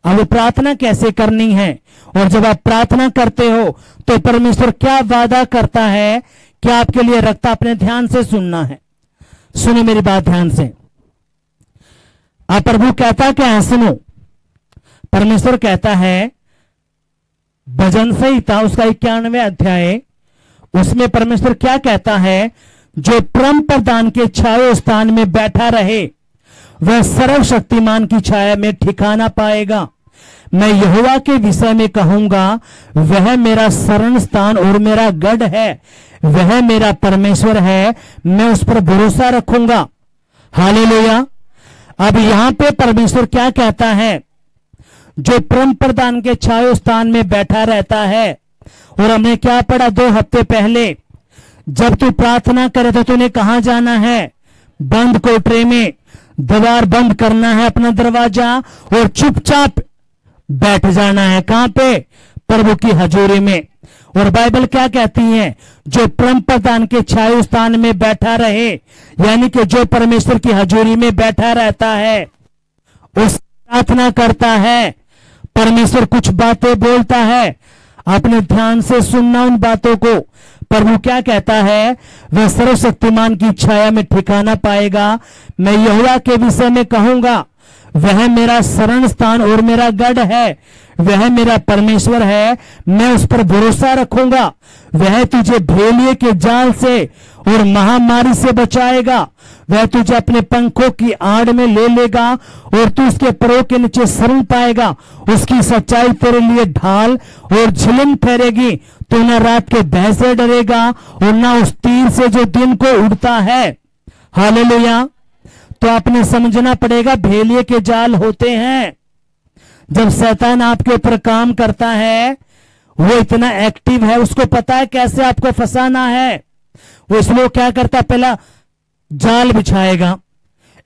अब प्रार्थना कैसे करनी है? और जब आप प्रार्थना करते हो तो परमेश्वर क्या वादा करता है क्या आपके लिए रखता, अपने ध्यान से सुनना है। सुनो मेरी बात ध्यान से। अब प्रभु कहता क्या है, सुनो। परमेश्वर कहता है भजन संहिता उसका 91वें अध्याय, उसमें परमेश्वर क्या कहता है, जो परम प्रधान के छाया स्थान में बैठा रहे वह सर्वशक्तिमान की छाया में ठिकाना पाएगा। मैं यहोवा के विषय में कहूंगा, वह मेरा शरण स्थान और मेरा गढ़ है, वह मेरा परमेश्वर है, मैं उस पर भरोसा रखूंगा। हालेलुया। अब यहां पे परमेश्वर क्या कहता है, जो परम प्रधान के छाया स्थान में बैठा रहता है। और हमने क्या पढ़ा 2 हफ्ते पहले, जब तू प्रार्थना करे तो तूने कहां जाना है, बंद कोठरी में दीवार बंद करना है अपना दरवाजा और चुपचाप बैठ जाना है। कहां पे, प्रभु की हजूरी में। और बाइबल क्या कहती है, जो परम प्रधान के छाया स्थान में बैठा रहे, यानी कि जो परमेश्वर की हजूरी में बैठा रहता है, उस प्रार्थना करता है, परमेश्वर कुछ बातें बोलता है, अपने ध्यान से सुनना उन बातों को। प्रभु क्या कहता है, वह सर्वशक्तिमान की छाया में ठिकाना पाएगा। मैं यहोवा के विषय में कहूंगा, वह मेरा शरण स्थान और मेरा गढ़ है, वह मेरा परमेश्वर है, मैं उस पर भरोसा रखूंगा। वह तुझे भेड़िए के जाल से और महामारी से बचाएगा, वह तुझे अपने पंखों की आड़ में ले लेगा और तू उसके परों के नीचे शरण पाएगा। उसकी सच्चाई तेरे लिए ढाल और झिलम ठहरेगी। तू न रात के भय से डरेगा और न उस तीर से जो दिन को उड़ता है। हालेलुया। तो आपने समझना पड़ेगा, भेड़िए के जाल होते हैं। जब शैतान आपके ऊपर काम करता है, वो इतना एक्टिव है, उसको पता है कैसे आपको फंसाना है। वो इसलिए क्या करता है, पहला जाल बिछाएगा।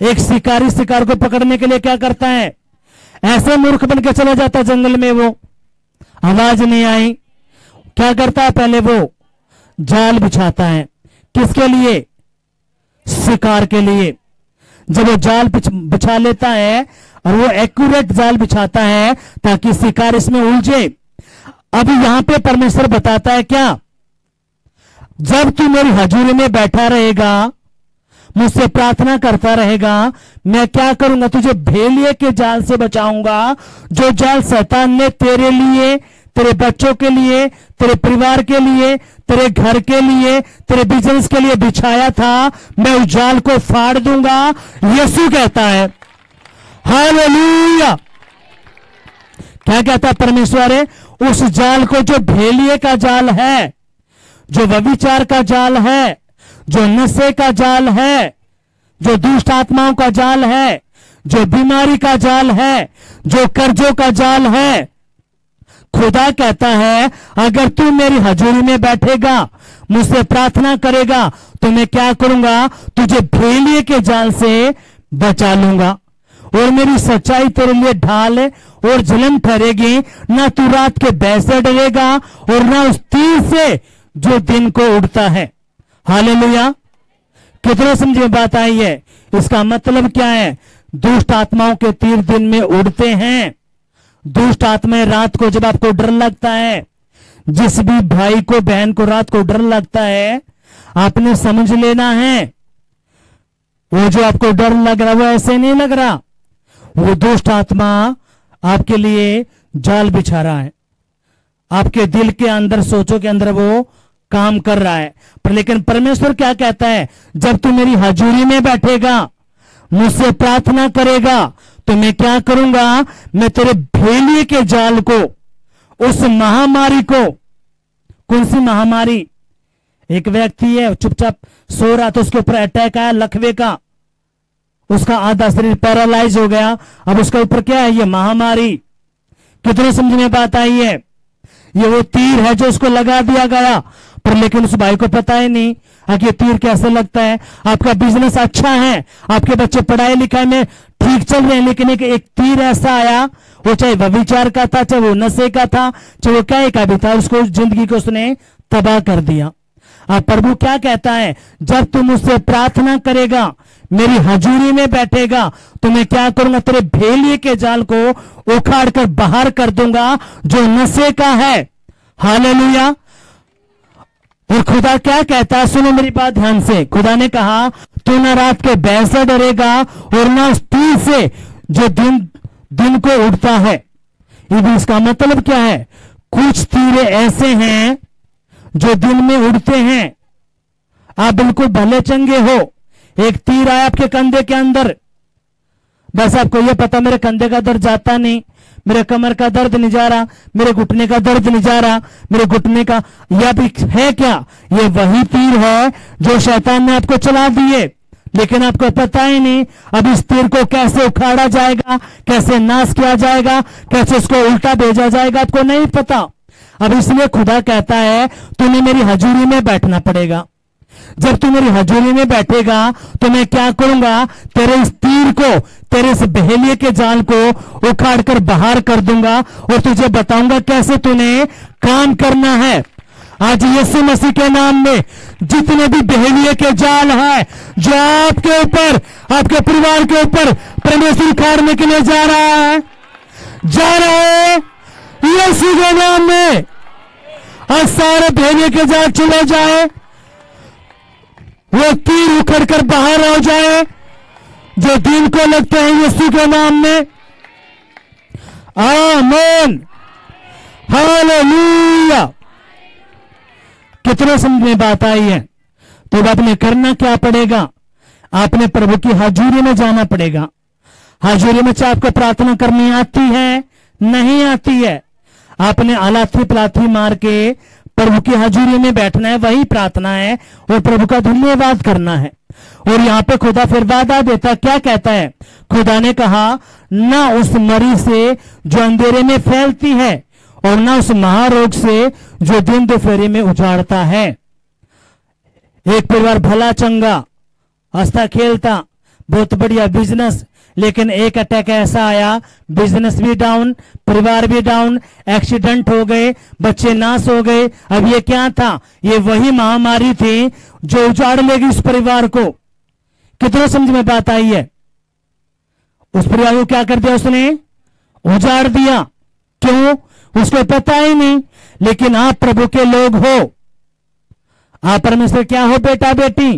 एक शिकारी शिकार को पकड़ने के लिए क्या करता है, ऐसे मूर्ख बन के चला जाता जंगल में, वो आवाज नहीं आई, क्या करता है, पहले वो जाल बिछाता है। किसके लिए, शिकार के लिए। जब वो जाल बिछा लेता है और वो एक्यूरेट जाल बिछाता है ताकि शिकार इसमें उलझे। अब यहां पे परमेश्वर बताता है क्या, जब तू मेरी हजूरी में बैठा रहेगा, मुझसे प्रार्थना करता रहेगा, मैं क्या करूंगा, तुझे भेड़िए के जाल से बचाऊंगा। जो जाल शैतान ने तेरे लिए, तेरे बच्चों के लिए, तेरे परिवार के लिए, तेरे घर के लिए, तेरे बिजनेस के लिए बिछाया था, मैं उस जाल को फाड़ दूंगा। यीशु कहता है। हालेलुया। क्या कहता है परमेश्वर है, उस जाल को, जो भेड़िए का जाल है, जो व्यभिचार का जाल है, जो नशे का जाल है, जो दुष्ट आत्माओं का जाल है, जो बीमारी का जाल है, जो कर्जों का जाल है, खुदा कहता है अगर तू मेरी हजूरी में बैठेगा, मुझसे प्रार्थना करेगा, तो मैं क्या करूंगा, तुझे भेड़िए के जाल से बचा लूंगा और मेरी सच्चाई तेरे लिए ढाल और झिलम ठहरेगी। ना तू रात के भय से डरेगा और ना उस तीर से जो दिन को उड़ता है। हालेलुया। कितने समझ में बात आई है। इसका मतलब क्या है, दुष्ट आत्माओं के तीर दिन में उड़ते हैं। दुष्ट आत्माएं रात को, जब आपको डर लगता है, जिस भी भाई को बहन को रात को डर लगता है, आपने समझ लेना है वो जो आपको डर लग रहा वो ऐसे नहीं लग रहा, वो दुष्ट आत्मा आपके लिए जाल बिछा रहा है। आपके दिल के अंदर, सोचों के अंदर वो काम कर रहा है। पर लेकिन परमेश्वर क्या कहता है, जब तू मेरी हजूरी में बैठेगा, मुझसे प्रार्थना करेगा, तो मैं क्या करूंगा, मैं तेरे भेड़िए के जाल को, उस महामारी को, कौन सी महामारी, एक व्यक्ति है चुपचाप सो रहा था, उसके ऊपर अटैक आया लकवे का, उसका आधा शरीर पैरालाइज हो गया। अब उसके ऊपर क्या है, ये महामारी। कितने समझ में बात आई है। ये वो तीर है जो उसको लगा दिया गया, पर लेकिन उस भाई को पता ही नहीं कि तीर कैसे लगता है। आपका बिजनेस अच्छा है, आपके बच्चे पढ़ाई लिखाई में ठीक चल रहे हैं, लेकिन एक तीर ऐसा आया, वो चाहे व्यभिचार का था, चाहे वो नशे का था, चाहे वो क्या का भी था, उसको जिंदगी को उसने तबाह कर दिया। अब प्रभु क्या कहता है, जब तू मुझसे प्रार्थना करेगा, मेरी हजूरी में बैठेगा, तो मैं क्या करूंगा, तेरे भेड़िए के जाल को उखाड़ कर बाहर कर दूंगा जो नशे का है। हालेलुया। और खुदा क्या कहता है, सुनो मेरी बात ध्यान से। खुदा ने कहा तू ना रात के बैल से डरेगा और ना उस तीर से जो दिन को उड़ता है। ये इसका मतलब क्या है? कुछ तीर ऐसे हैं जो दिन में उड़ते हैं, आप बिल्कुल भले चंगे हो, एक तीर आया आपके कंधे के अंदर, बस आपको यह पता मेरे कंधे का दर्द जाता नहीं, मेरे कमर का दर्द नहीं जा रहा, मेरे घुटने का दर्द नहीं जा रहा, मेरे घुटने का, यह भी है क्या? ये वही तीर है जो शैतान ने आपको चला दिए, लेकिन आपको पता ही नहीं अब इस तीर को कैसे उखाड़ा जाएगा, कैसे नाश किया जाएगा, कैसे उसको उल्टा भेजा जाएगा, आपको नहीं पता। अब इसलिए खुदा कहता है तुम्हें मेरी हजूरी में बैठना पड़ेगा। जब तू मेरी हजूरी में बैठेगा तो मैं क्या करूंगा, तेरे इस तीर को, तेरे इस बहेलिए के जाल को उखाड़ कर बाहर कर दूंगा और तुझे बताऊंगा कैसे तूने काम करना है। आज यीशु मसीह के नाम में जितने भी बहेलिए के जाल है जो आपके ऊपर, आपके परिवार के ऊपर परमेश्वर उखाड़ने के लिए जा रहा है यीशु के नाम में, और सारे बहेलिए के जाल चले जाए, वो तीर उखड़ कर बाहर आ जाए जो दिन को लगते हैं यीशु के नाम में। आमीन, हालेलुया। कितने समझ में बात आई है? तो आपने करना क्या पड़ेगा? आपने प्रभु की हजूरी में जाना पड़ेगा। हजूरी में चाहे आपको प्रार्थना करनी आती है, नहीं आती है, आपने अलाथी पलाथी मार के प्रभु की हजूरी में बैठना है, वही प्रार्थना है, और प्रभु का धन्यवाद करना है। और यहां पे खुदा फिर वादा देता, क्या कहता है? खुदा ने कहा ना उस मरी से जो अंधेरे में फैलती है और ना उस महारोग से जो दिन दोपहरी में उजाड़ता है। एक परिवार भला चंगा, हंसता खेलता, बहुत बढ़िया बिजनेस, लेकिन एक अटैक ऐसा आया, बिजनेस भी डाउन, परिवार भी डाउन, एक्सीडेंट हो गए, बच्चे नाश हो गए। अब ये क्या था? ये वही महामारी थी जो उजाड़ लेगी उस परिवार को। कितना समझ में बात आई है? उस परिवार को क्या कर दिया उसने? उजाड़ दिया। क्यों? उसको पता ही नहीं। लेकिन आप प्रभु के लोग हो, आप परमेश्वर क्या हो बेटा बेटी,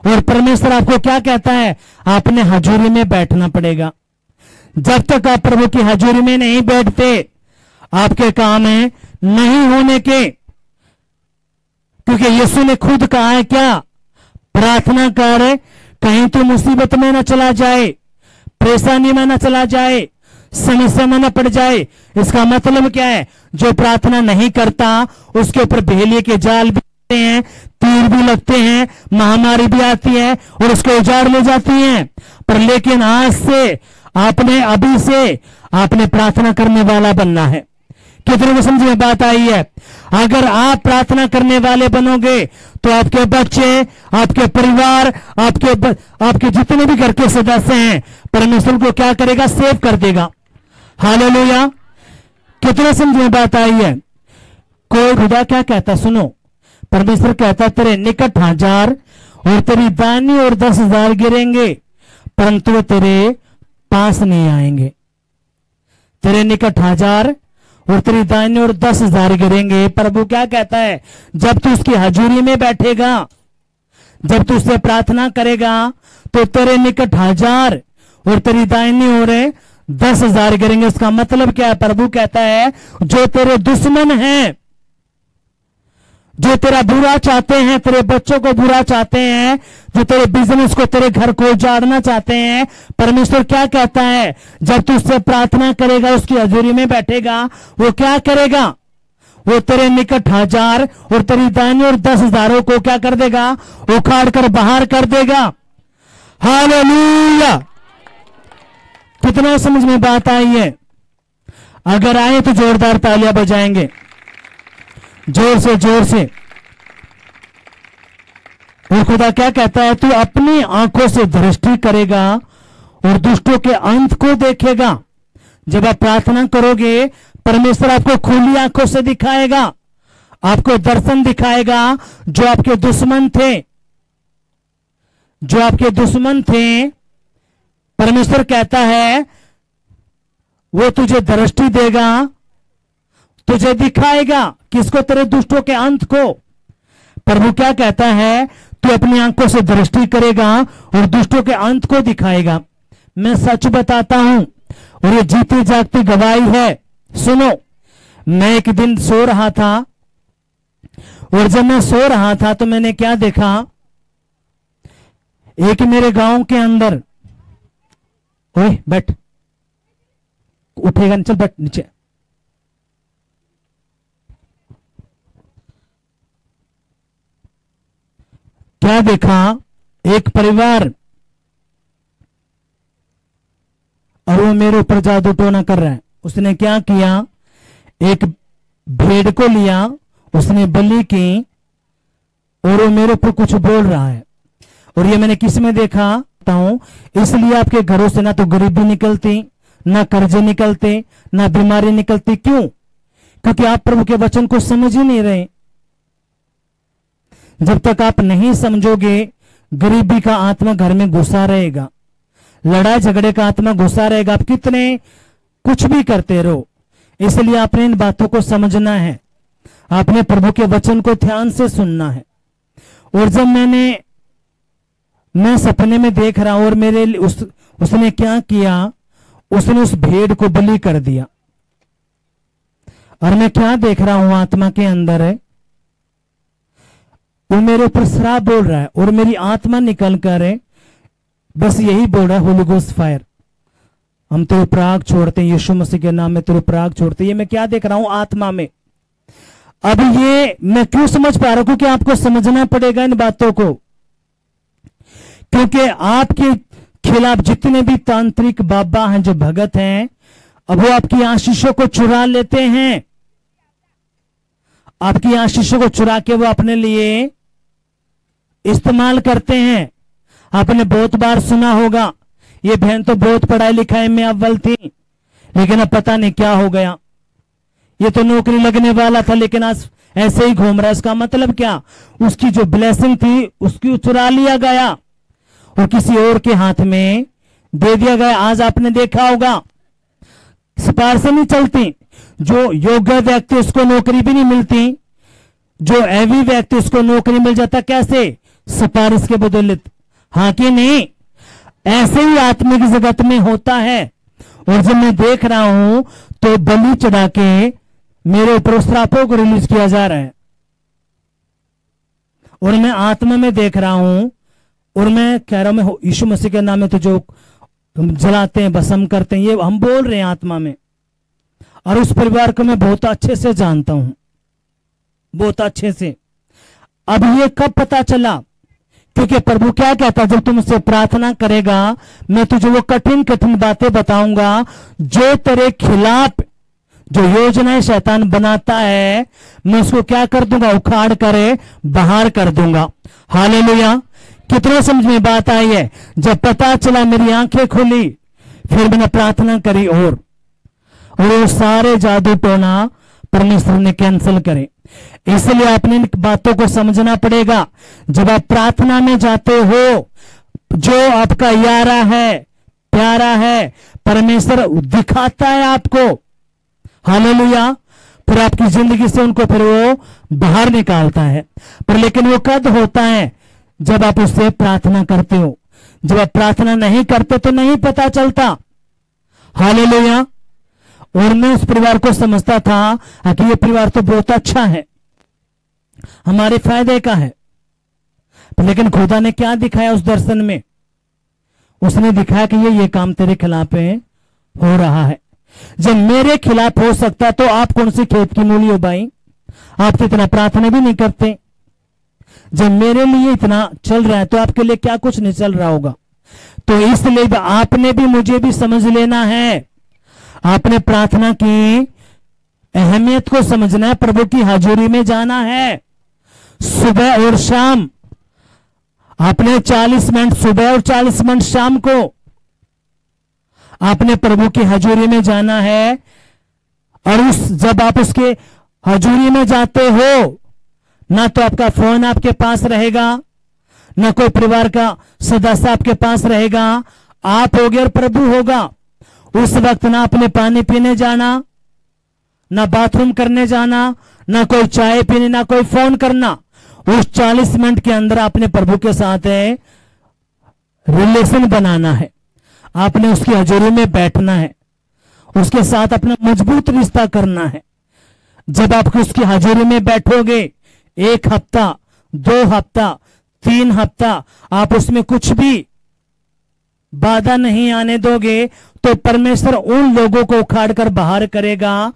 और परमेश्वर आपको क्या कहता है? आपने हजूरी में बैठना पड़ेगा। जब तक आप प्रभु की हजूरी में नहीं बैठते आपके काम है नहीं होने के, क्योंकि यीशु ने खुद कहा है क्या? प्रार्थना कर कहीं तो मुसीबत में न चला जाए, परेशानी में न चला जाए, समस्या में न पड़ जाए। इसका मतलब क्या है? जो प्रार्थना नहीं करता उसके ऊपर बहेलिए के जाल भी हैं, तीर भी लगते हैं, महामारी भी आती है और उसको उजाड़ ले जाती है। पर लेकिन आज से आपने, अभी से आपने प्रार्थना करने वाला बनना है। कितने को समझ में बात आई है? अगर आप प्रार्थना करने वाले बनोगे तो आपके बच्चे, आपके परिवार, आपके जितने भी घर के सदस्य हैं, परमेश्वर को क्या करेगा? सेव कर देगा। हालेलुया। कितने समझ में बात आई है? कोई खुदा क्या कहता? सुनो, परमेश्वर कहता तेरे निकट 1000 और तेरी दानी और 10,000 गिरेंगे परंतु वे तेरे पास नहीं आएंगे। तेरे निकट 1000 और तेरी दानी और 10,000 गिरेंगे। प्रभु क्या कहता है? जब तू उसकी हजूरी में बैठेगा, जब तू उससे प्रार्थना करेगा तो तेरे निकट 1000 और तेरी दानी और 10,000 गिरेंगे। उसका मतलब क्या है? प्रभु कहता है जो तेरे दुश्मन हैं, जो तेरा बुरा चाहते हैं, तेरे बच्चों को बुरा चाहते हैं, जो तेरे बिजनेस को, तेरे घर को उजाड़ना चाहते हैं, परमेश्वर क्या कहता है? जब तू उससे प्रार्थना करेगा, उसकी हजूरी में बैठेगा, वो क्या करेगा? वो तेरे निकट 1000 और तेरी दानी और 10,000 को क्या कर देगा? उखाड़ कर बाहर कर देगा। हालेलुया। कितना समझ में बात आई है? अगर आए तो जोरदार तालियां बजाएंगे, जोर से जोर से। और खुदा क्या कहता है? तू अपनी आंखों से दृष्टि करेगा और दुष्टों के अंत को देखेगा। जब आप प्रार्थना करोगे परमेश्वर आपको खुली आंखों से दिखाएगा, आपको दर्शन दिखाएगा। जो आपके दुश्मन थे, जो आपके दुश्मन थे, परमेश्वर कहता है वो तुझे दृष्टि देगा, तुझे दिखाएगा। किसको? तेरे दुष्टों के अंत को। प्रभु क्या कहता है, तू अपनी आंखों से दृष्टि करेगा और दुष्टों के अंत को दिखाएगा। मैं सच बताता हूं और ये जीती जागती गवाही है। सुनो, मैं एक दिन सो रहा था और जब मैं सो रहा था तो मैंने क्या देखा, एक मेरे गांव के अंदर, ओए बैठ, उठेगा नहीं, चल बैठ नीचे। क्या देखा, एक परिवार, और वो मेरे ऊपर जादू टोना कर रहा है। उसने क्या किया, एक भेड़ को लिया, उसने बलि की और वो मेरे ऊपर कुछ बोल रहा है। और ये मैंने किस में देखा हूं, इसलिए आपके घरों से ना तो गरीबी निकलती, ना कर्जे निकलते, ना बीमारी निकलती। क्यों? क्योंकि आप प्रभु के वचन को समझ ही नहीं रहे। जब तक आप नहीं समझोगे, गरीबी का आत्मा घर में घुसा रहेगा, लड़ाई झगड़े का आत्मा घुसा रहेगा, आप कितने कुछ भी करते रहो। इसलिए आपने इन बातों को समझना है, आपने प्रभु के वचन को ध्यान से सुनना है। और जब मैं सपने में देख रहा हूं और मेरे उसने क्या किया, उसने उस भेड़ को बलि कर दिया। और मैं क्या देख रहा हूं आत्मा के अंदर है, वो मेरे ऊपर श्राप बोल रहा है और मेरी आत्मा निकल कर है बस यही बोल रहा है, होली गोस्ट फायर, हम तेरे प्राग छोड़ते हैं, यीशु मसीह के नाम में तेरे प्राग छोड़ते हैं। ये मैं क्या देख रहा हूं आत्मा में। अब ये मैं क्यों समझ पा रहा हूं, क्योंकि आपको समझना पड़ेगा इन बातों को, क्योंकि आपके खिलाफ जितने भी तांत्रिक बाबा हैं, जो भगत हैं, अब वो आपकी आशीषों को चुरा लेते हैं। आपकी आशीषों को चुरा के वो अपने लिए इस्तेमाल करते हैं। आपने बहुत बार सुना होगा, ये बहन तो बहुत पढ़ाई लिखाई में अव्वल थी, लेकिन अब पता नहीं क्या हो गया, ये तो नौकरी लगने वाला था लेकिन आज ऐसे ही घूम रहा है। इसका मतलब क्या, उसकी जो ब्लेसिंग थी उसकी चुरा लिया गया और किसी और के हाथ में दे दिया गया। आज आपने देखा होगा सिफारिश नहीं चलती, जो योग्य व्यक्ति उसको नौकरी भी नहीं मिलती, जो एवी व्यक्ति उसको नौकरी मिल जाता, कैसे? सिफारिश के बदौलत। हाँ कि नहीं? ऐसे ही आत्मिक जगत में होता है। और जब मैं देख रहा हूं तो बलि चढ़ा के मेरे ऊपर श्रापों को रिलीज किया जा रहा है और मैं आत्मा में देख रहा हूं और मैं कह रहा हूं, मैं यीशु मसीह के नाम में तो जो जलाते हैं, भस्म करते हैं, ये हम बोल रहे हैं आत्मा में। और उस परिवार को मैं बहुत अच्छे से जानता हूं, बहुत अच्छे से। अब ये कब पता चला? क्योंकि प्रभु क्या कहता, जब तुम उससे प्रार्थना करेगा मैं तुझे वो कठिन कठिन बातें बताऊंगा जो तेरे खिलाफ, जो योजनाएं शैतान बनाता है, मैं उसको क्या कर दूंगा, उखाड़ कर बाहर कर दूंगा। हालेलुया। कितना समझ में बात आई है? जब पता चला, मेरी आंखें खुली, फिर मैंने प्रार्थना करी और वो सारे जादू टोना परमेश्वर ने कैंसिल करे। इसलिए आपने इन बातों को समझना पड़ेगा। जब आप प्रार्थना में जाते हो, जो आपका यारा है, प्यारा है, परमेश्वर दिखाता है आपको। हालेलुया। फिर आपकी जिंदगी से उनको फिर वो बाहर निकालता है। पर लेकिन वो कब होता है? जब आप उससे प्रार्थना करते हो। जब आप प्रार्थना नहीं करते तो नहीं पता चलता। हालेलुया। और मैं उस परिवार को समझता था कि ये परिवार तो बहुत अच्छा है, हमारे फायदे का है। लेकिन खुदा ने क्या दिखाया उस दर्शन में? उसने दिखाया कि ये काम तेरे खिलाफ हो रहा है। जब मेरे खिलाफ हो सकता तो आप कौन सी खेत की मूली हो भाई? आप तो इतना प्रार्थना भी नहीं करते। जब मेरे लिए इतना चल रहा है तो आपके लिए क्या कुछ नहीं चल रहा होगा। तो इसलिए आपने भी, मुझे भी समझ लेना है। आपने प्रार्थना की अहमियत को समझना है। प्रभु की हजूरी में जाना है सुबह और शाम। आपने 40 मिनट सुबह और 40 मिनट शाम को आपने प्रभु की हजूरी में जाना है। और जब आप उसके हजूरी में जाते हो, ना तो आपका फोन आपके पास रहेगा, ना कोई परिवार का सदस्य आपके पास रहेगा, आप होगे और प्रभु होगा। उस वक्त ना आपने पानी पीने जाना, ना बाथरूम करने जाना, ना कोई चाय पीने, ना कोई फोन करना। उस 40 मिनट के अंदर आपने प्रभु के साथ रिलेशन बनाना है, आपने उसकी हजूरी में बैठना है, उसके साथ अपना मजबूत रिश्ता करना है। जब आप उसकी हजूरी में बैठोगे, 1 हफ्ता, 2 हफ्ता, 3 हफ्ता, आप उसमें कुछ भी बाधा नहीं आने दोगे, तो परमेश्वर उन लोगों को उखाड़ कर बाहर करेगा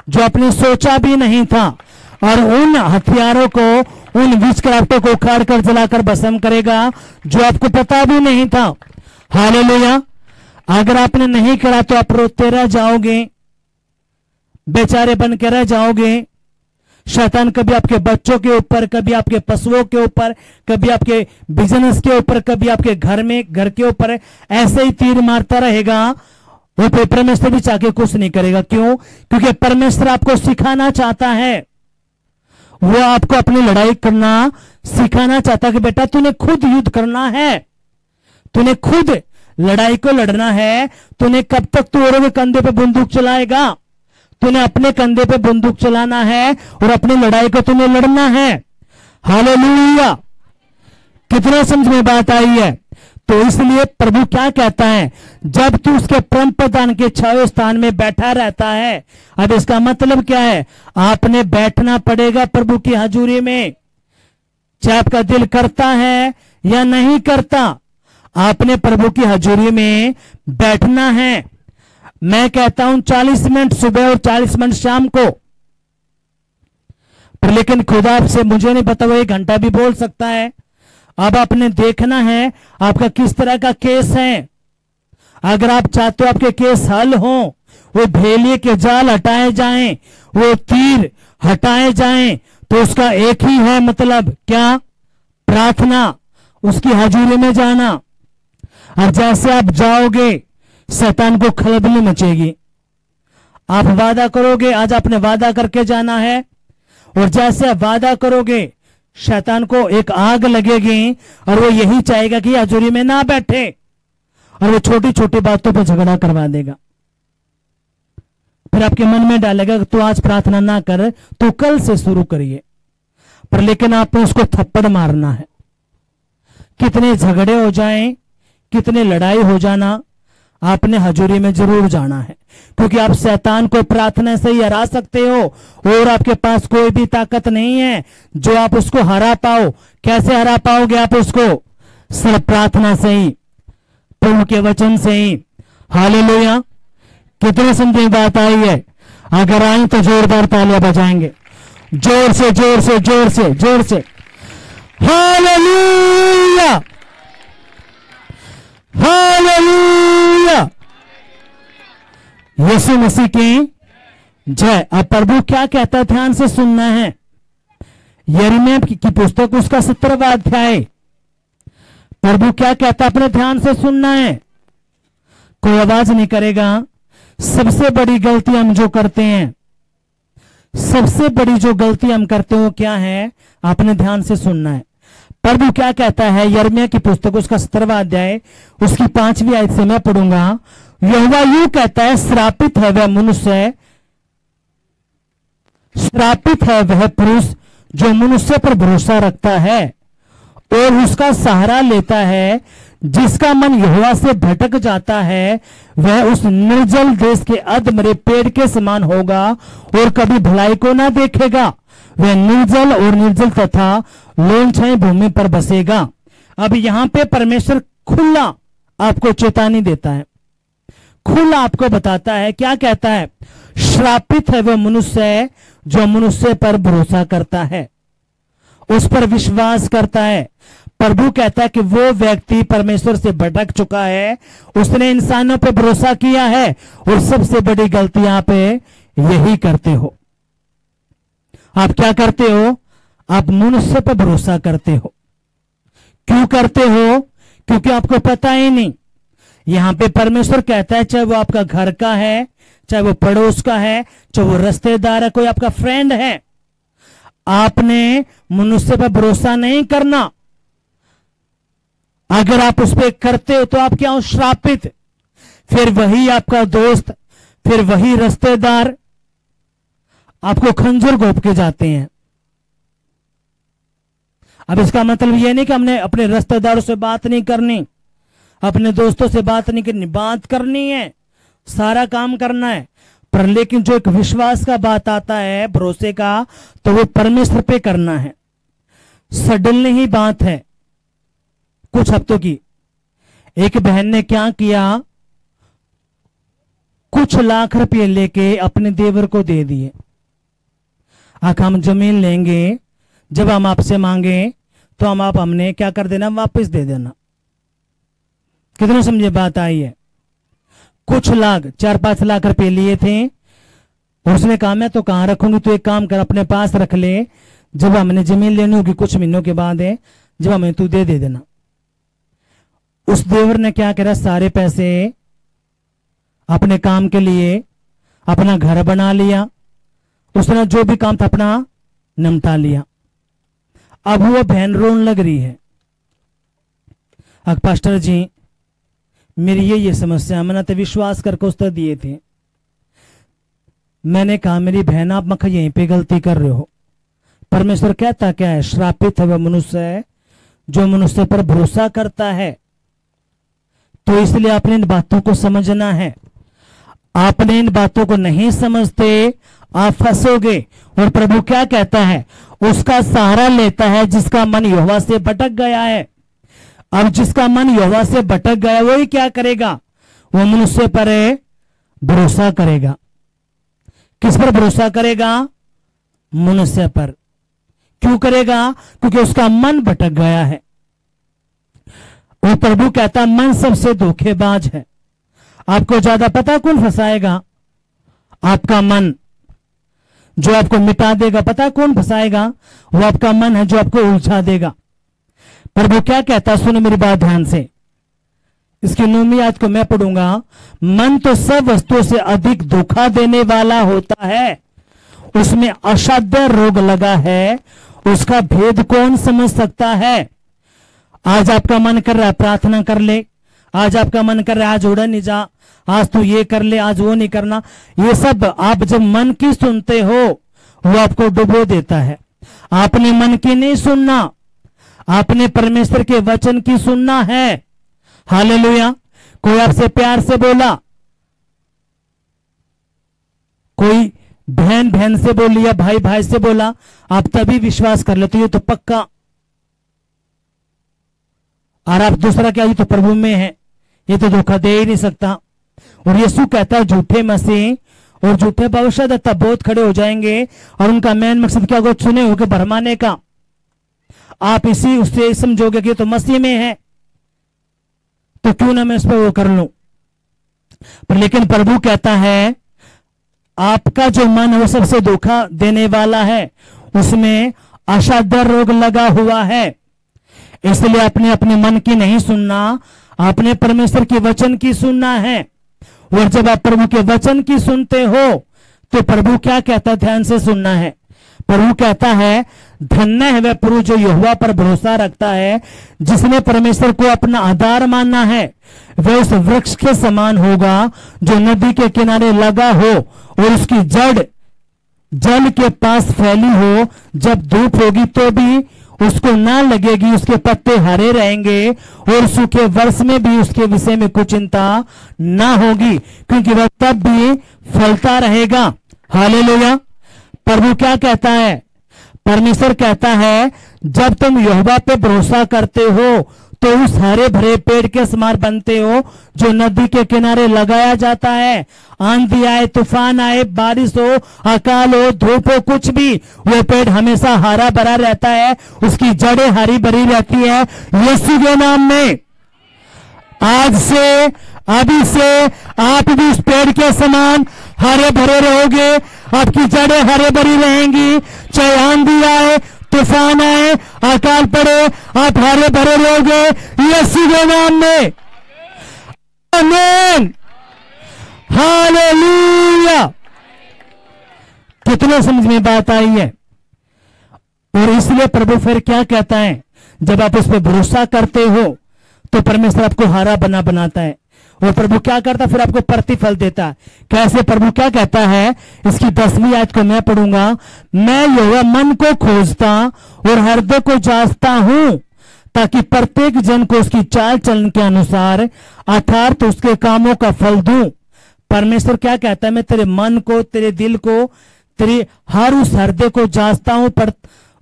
जो आपने सोचा भी नहीं था, और उन हथियारों को, उन विचक्राफ्टों को उखाड़ कर जलाकर भस्म करेगा जो आपको पता भी नहीं था। हालेलुया। अगर आपने नहीं करा तो आप रोते रह जाओगे, बेचारे बन के रह जाओगे। शैतान कभी आपके बच्चों के ऊपर, कभी आपके पशुओं के ऊपर, कभी आपके बिजनेस के ऊपर, कभी आपके घर के ऊपर ऐसे ही तीर मारता रहेगा। वो परमेश्वर भी चाह के कुछ नहीं करेगा। क्यों? क्योंकि परमेश्वर आपको सिखाना चाहता है, वो आपको अपनी लड़ाई करना सिखाना चाहता है कि बेटा तूने खुद युद्ध करना है, तूने खुद लड़ाई को लड़ना है। तूने कब तक तू औरों के कंधे पे बंदूक चलाएगा? तूने अपने कंधे पे बंदूक चलाना है और अपनी लड़ाई को तूने लड़ना है। हालेलुया। कितना समझ में बात आई है? तो इसलिए प्रभु क्या कहता है, जब तू उसके परम प्रधान के छाया स्थान में बैठा रहता है। अब इसका मतलब क्या है? आपने बैठना पड़ेगा प्रभु की हजूरी में, चाहे आपका दिल करता है या नहीं करता, आपने प्रभु की हजूरी में बैठना है। मैं कहता हूं 40 मिनट सुबह और 40 मिनट शाम को, पर लेकिन खुदा आपसे मुझे नहीं पता, वो 1 घंटा भी बोल सकता है। अब आपने देखना है आपका किस तरह का केस है। अगर आप चाहते हो आपके केस हल हो, वो भेलिए के जाल हटाए जाएं, वो तीर हटाए जाएं, तो उसका एक ही है मतलब, क्या? प्रार्थना, उसकी हजूरी में जाना। और जैसे आप जाओगे शैतान को खलबली मचेगी। आप वादा करोगे, आज आपने वादा करके जाना है, और जैसे आप वादा करोगे शैतान को एक आग लगेगी और वो यही चाहेगा कि हजूरी में ना बैठे, और वो छोटी छोटी बातों पर झगड़ा करवा देगा। फिर आपके मन में डालेगा कि तू आज प्रार्थना ना कर, तू कल से शुरू करिए। पर लेकिन आपने उसको थप्पड़ मारना है। कितने झगड़े हो जाएं, कितने लड़ाई हो जाना, आपने हजूरी में जरूर जाना है, क्योंकि आप शैतान को प्रार्थना से ही हरा सकते हो, और आपके पास कोई भी ताकत नहीं है जो आप उसको हरा पाओ। कैसे हरा पाओगे आप उसको? सिर्फ प्रार्थना से ही, प्रभु के वचन से ही। हालेलुया। कितने समझे बात आई है? अगर आई तो जोरदार तालियां बजाएंगे, जोर से जोर से जोर से जोर से। Hallelujah, hallelujah. यीशु मसीह की जय। अब प्रभु क्या कहता है, ध्यान से सुनना है। यिर्मयाह की पुस्तक उसका 17वां अध्याय, प्रभु क्या कहता है अपने ध्यान से सुनना है। कोई आवाज नहीं करेगा। सबसे बड़ी गलती हम जो करते हैं, सबसे बड़ी जो गलती हम करते हो क्या है, आपने ध्यान से सुनना है। प्रभु क्या कहता है, यिर्मयाह की पुस्तक उसका 17वां अध्याय उसकी 5वीं आयत से मैं पढ़ूंगा। यहोवा यूं कहता है, श्रापित है वह मनुष्य, श्रापित है वह पुरुष जो मनुष्य पर भरोसा रखता है और उसका सहारा लेता है, जिसका मन यहोवा से भटक जाता है। वह उस निर्जल देश के अधमरे पेड़ के समान होगा और कभी भलाई को ना देखेगा। वह निर्जल और निर्जल तथा लोनछाई भूमि पर बसेगा। अब यहां पे परमेश्वर खुला आपको चेतावनी देता है, खुला आपको बताता है। क्या कहता है? श्रापित है वह मनुष्य जो मनुष्य पर भरोसा करता है, उस पर विश्वास करता है। प्रभु कहता है कि वो व्यक्ति परमेश्वर से भटक चुका है, उसने इंसानों पर भरोसा किया है, और सबसे बड़ी गलती आप यही करते हो। आप क्या करते हो? आप मनुष्य पर भरोसा करते हो। क्यों करते हो? क्योंकि आपको पता ही नहीं। यहां पे परमेश्वर कहता है, चाहे वो आपका घर का है, चाहे वो पड़ोस का है, चाहे वो रिश्तेदार है, कोई आपका फ्रेंड है, आपने मनुष्य पर भरोसा नहीं करना। अगर आप उस पर करते हो तो आप क्या हो? श्रापित। फिर वही आपका दोस्त, फिर वही रिश्तेदार आपको खंजर घोंप के जाते हैं। अब इसका मतलब ये नहीं कि हमने अपने रिश्तेदारों से बात नहीं करनी, अपने दोस्तों से बात नहीं करनी, बात करनी है, सारा काम करना है, पर लेकिन जो एक विश्वास का बात आता है, भरोसे का, तो वो परमेश्वर पे करना है। सडनली ही बात है। कुछ हफ्तों की एक बहन ने क्या किया, कुछ लाख रुपए लेके अपने देवर को दे दिए। आखिर हम जमीन लेंगे, जब हम आपसे मांगे तो हम आप हमने क्या कर देना, वापस दे देना। कितने समझे बात आई है। कुछ लाख, 4-5 लाख रुपए लिए थे और उसने कहा मैं तो कहां रखूंगी, तो एक काम कर अपने पास रख ले, जब हमने जमीन लेनी होगी कुछ महीनों के बाद है, जब हमें तू दे देना। उस देवर ने क्या करा, सारे पैसे अपने काम के लिए, अपना घर बना लिया, उसने जो भी काम था अपना निपटा लिया। अब वो बहन रोने लग रही है, अब पास्टर जी मेरी ये समस्या, मैंने तो विश्वास करके उसने दिए थे। मैंने कहा मेरी बहन आप मख यहीं पे गलती कर रहे हो। परमेश्वर कहता क्या है, श्रापित है वह मनुष्य है जो मनुष्य पर भरोसा करता है। तो इसलिए आपने इन बातों को समझना है। आपने इन बातों को नहीं समझते, आप फंसोगे। और प्रभु क्या कहता है, उसका सहारा लेता है जिसका मन यहोवा से भटक गया है। अब जिसका मन यहोवा से भटक गया वही क्या करेगा, वो मनुष्य पर भरोसा करेगा। किस पर भरोसा करेगा, मनुष्य पर। क्यों करेगा, क्योंकि उसका मन भटक गया है। और प्रभु कहता मन सबसे धोखेबाज है। आपको ज्यादा पता कौन फंसाएगा, आपका मन। जो आपको मिटा देगा, पता कौन फंसाएगा, वो आपका मन है जो आपको उलझा देगा। प्रभु क्या कहता, सुनो मेरी बात ध्यान से, इसकी 9वीं आयत को मैं पढ़ूंगा। मन तो सब वस्तुओं से अधिक धोखा देने वाला होता है, उसमें असाध्य रोग लगा है, उसका भेद कौन समझ सकता है। आज आपका मन कर रहा है प्रार्थना कर ले, आज आपका मन कर रहा है आज उड़न नहीं जा, आज तू ये कर ले, आज वो नहीं करना। ये सब आप जब मन की सुनते हो वो आपको डुबो देता है। आपने मन की नहीं सुनना, आपने परमेश्वर के वचन की सुनना है। हालेलुया। कोई आपसे प्यार से बोला, कोई बहन बहन से बोली या भाई भाई से बोला, आप तभी विश्वास कर लेते हो ये तो पक्का। और आप दूसरा क्या, ये तो प्रभु में है, ये तो धोखा दे ही नहीं सकता। और यीशु कहता है झूठे मसीह और झूठे भविष्यद्वक्ता बहुत खड़े हो जाएंगे और उनका मेन मकसद क्या होगा, चुने होकर भरमाने का। आप इसी उससे समझोगे कि तो मसीह में है तो क्यों ना मैं इस पर वो कर लूं। पर लेकिन प्रभु कहता है आपका जो मन है वो सबसे धोखा देने वाला है, उसमें असाध्य रोग लगा हुआ है। इसलिए आपने अपने मन की नहीं सुनना, आपने परमेश्वर के वचन की सुनना है। और जब आप प्रभु के वचन की सुनते हो तो प्रभु क्या कहता है, ध्यान से सुनना है। प्रभु कहता है धन्य है वह पुरुष जो यहोवा पर भरोसा रखता है, जिसने परमेश्वर को अपना आधार मानना है। वह उस वृक्ष के समान होगा जो नदी के किनारे लगा हो और उसकी जड़ जल के पास फैली हो। जब धूप होगी तो भी उसको ना लगेगी, उसके पत्ते हरे रहेंगे और सूखे वर्ष में भी उसके विषय में कुछ चिंता ना होगी, क्योंकि वह तब भी फलता रहेगा। हालेलुया। प्रभु क्या कहता है, परमेश्वर कहता है जब तुम यहोवा पे भरोसा करते हो तो उस हरे भरे पेड़ के समान बनते हो जो नदी के किनारे लगाया जाता है। आंधी आए, तूफान आए, बारिश हो, अकाल हो, धूप हो, कुछ भी, वो पेड़ हमेशा हरा भरा रहता है, उसकी जड़ें हरी भरी रहती है। यीशु के नाम में आज से अभी से आप भी उस पेड़ के समान हरे भरे रहोगे, आपकी जड़ें हरे भरी रहेंगी। चाहे आंधी आए, तूफान आए, अकाल पड़े, आप हरे भरे रहोगे यीशु के नाम में। आमीन। हालेलुया। कितने समझ में बात आई है। और इसलिए प्रभु फिर क्या कहता है, जब आप उस पर भरोसा करते हो तो परमेश्वर आपको हरा बनाता है। और प्रभु क्या करता, फिर आपको प्रतिफल देता है। कैसे? प्रभु क्या कहता है, इसकी 10वीं आयत को मैं पढ़ूंगा। मैं यहोवा मन को खोजता और हृदय को जांचता हूं, ताकि प्रत्येक जन को उसकी चाल चलन के अनुसार अर्थात उसके कामों का फल दूं। परमेश्वर क्या कहता है, मैं तेरे मन को, तेरे दिल को, तेरे हर उस हृदय को जांचता हूं,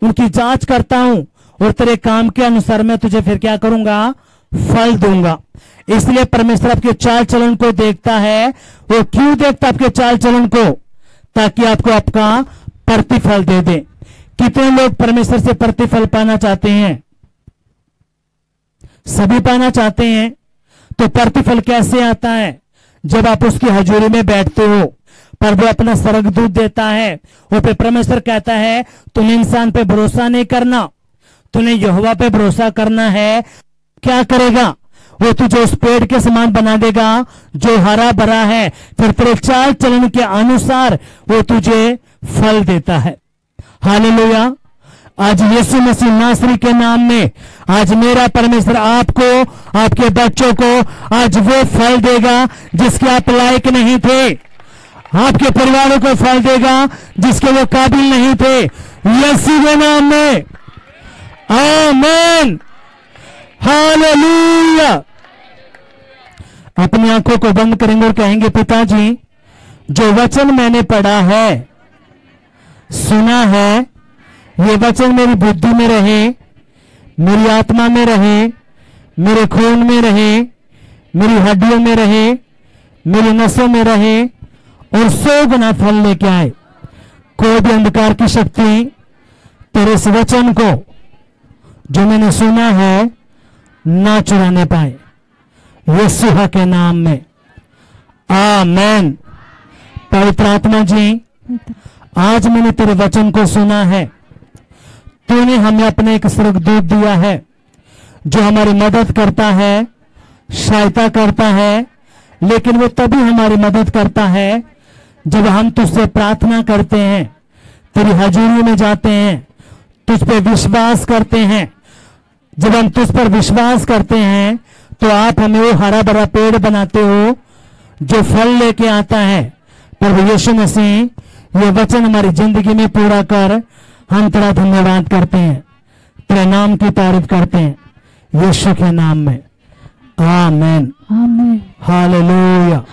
उनकी जांच करता हूं, और तेरे काम के अनुसार मैं तुझे फिर क्या करूंगा, फल दूंगा। इसलिए परमेश्वर आपके चाल चलन को देखता है। वो क्यों देखता आपके चाल चलन को? ताकि आपको आपका प्रतिफल दे दे। कितने लोग परमेश्वर से प्रतिफल पाना चाहते हैं? सभी पाना चाहते हैं। तो प्रतिफल कैसे आता है? जब आप उसकी हजूरी में बैठते हो, प्रभु अपना स्वर्गदूत देता है, और फिर परमेश्वर कहता है तूने इंसान पे भरोसा नहीं करना, तूने यहोवा पे भरोसा करना है। क्या करेगा? वो तुझे उस पेड़ के समान बना देगा जो हरा भरा है, फिर तेरे चाल चलन के अनुसार वो तुझे फल देता है। हालेलुया। आज यीशु मसीह नासरी के नाम में आज मेरा परमेश्वर आपको, आपके बच्चों को आज वो फल देगा जिसके आप लायक नहीं थे। आपके परिवारों को फल देगा जिसके वो काबिल नहीं थे, यीशु के नाम में। आमीन। हालेलुया। अपनी आंखों को बंद करेंगे और कहेंगे, पिताजी जो वचन मैंने पढ़ा है, सुना है, ये वचन मेरी बुद्धि में रहे, मेरी आत्मा में रहे, मेरे खून में रहे, मेरी हड्डियों में रहे, मेरी नसों में रहे, और 100 गुना फल लेके आए। कोई भी अंधकार की शक्ति तेरे इस वचन को जो मैंने सुना है ना चुराने पाए, यीशु के नाम में। आमीन। पवित्र आत्मा जी, आज मैंने तेरे वचन को सुना है। तूने हमें अपने एक स्वर्गदूत दिया है जो हमारी मदद करता है, सहायता करता है, लेकिन वो तभी हमारी मदद करता है जब हम तुझसे प्रार्थना करते हैं, तेरी हजूरी में जाते हैं, तुझ पे विश्वास करते हैं। जब हम तुझ पर विश्वास करते हैं तो आप हमें वो हरा भरा पेड़ बनाते हो जो फल लेके आता है। प्रभु यीशु मसीह, ये वचन हमारी जिंदगी में पूरा कर। हम तेरा धन्यवाद करते हैं, तेरे नाम की तारीफ करते हैं, यीशु के नाम में। आमीन। आमीन। हालेलुया।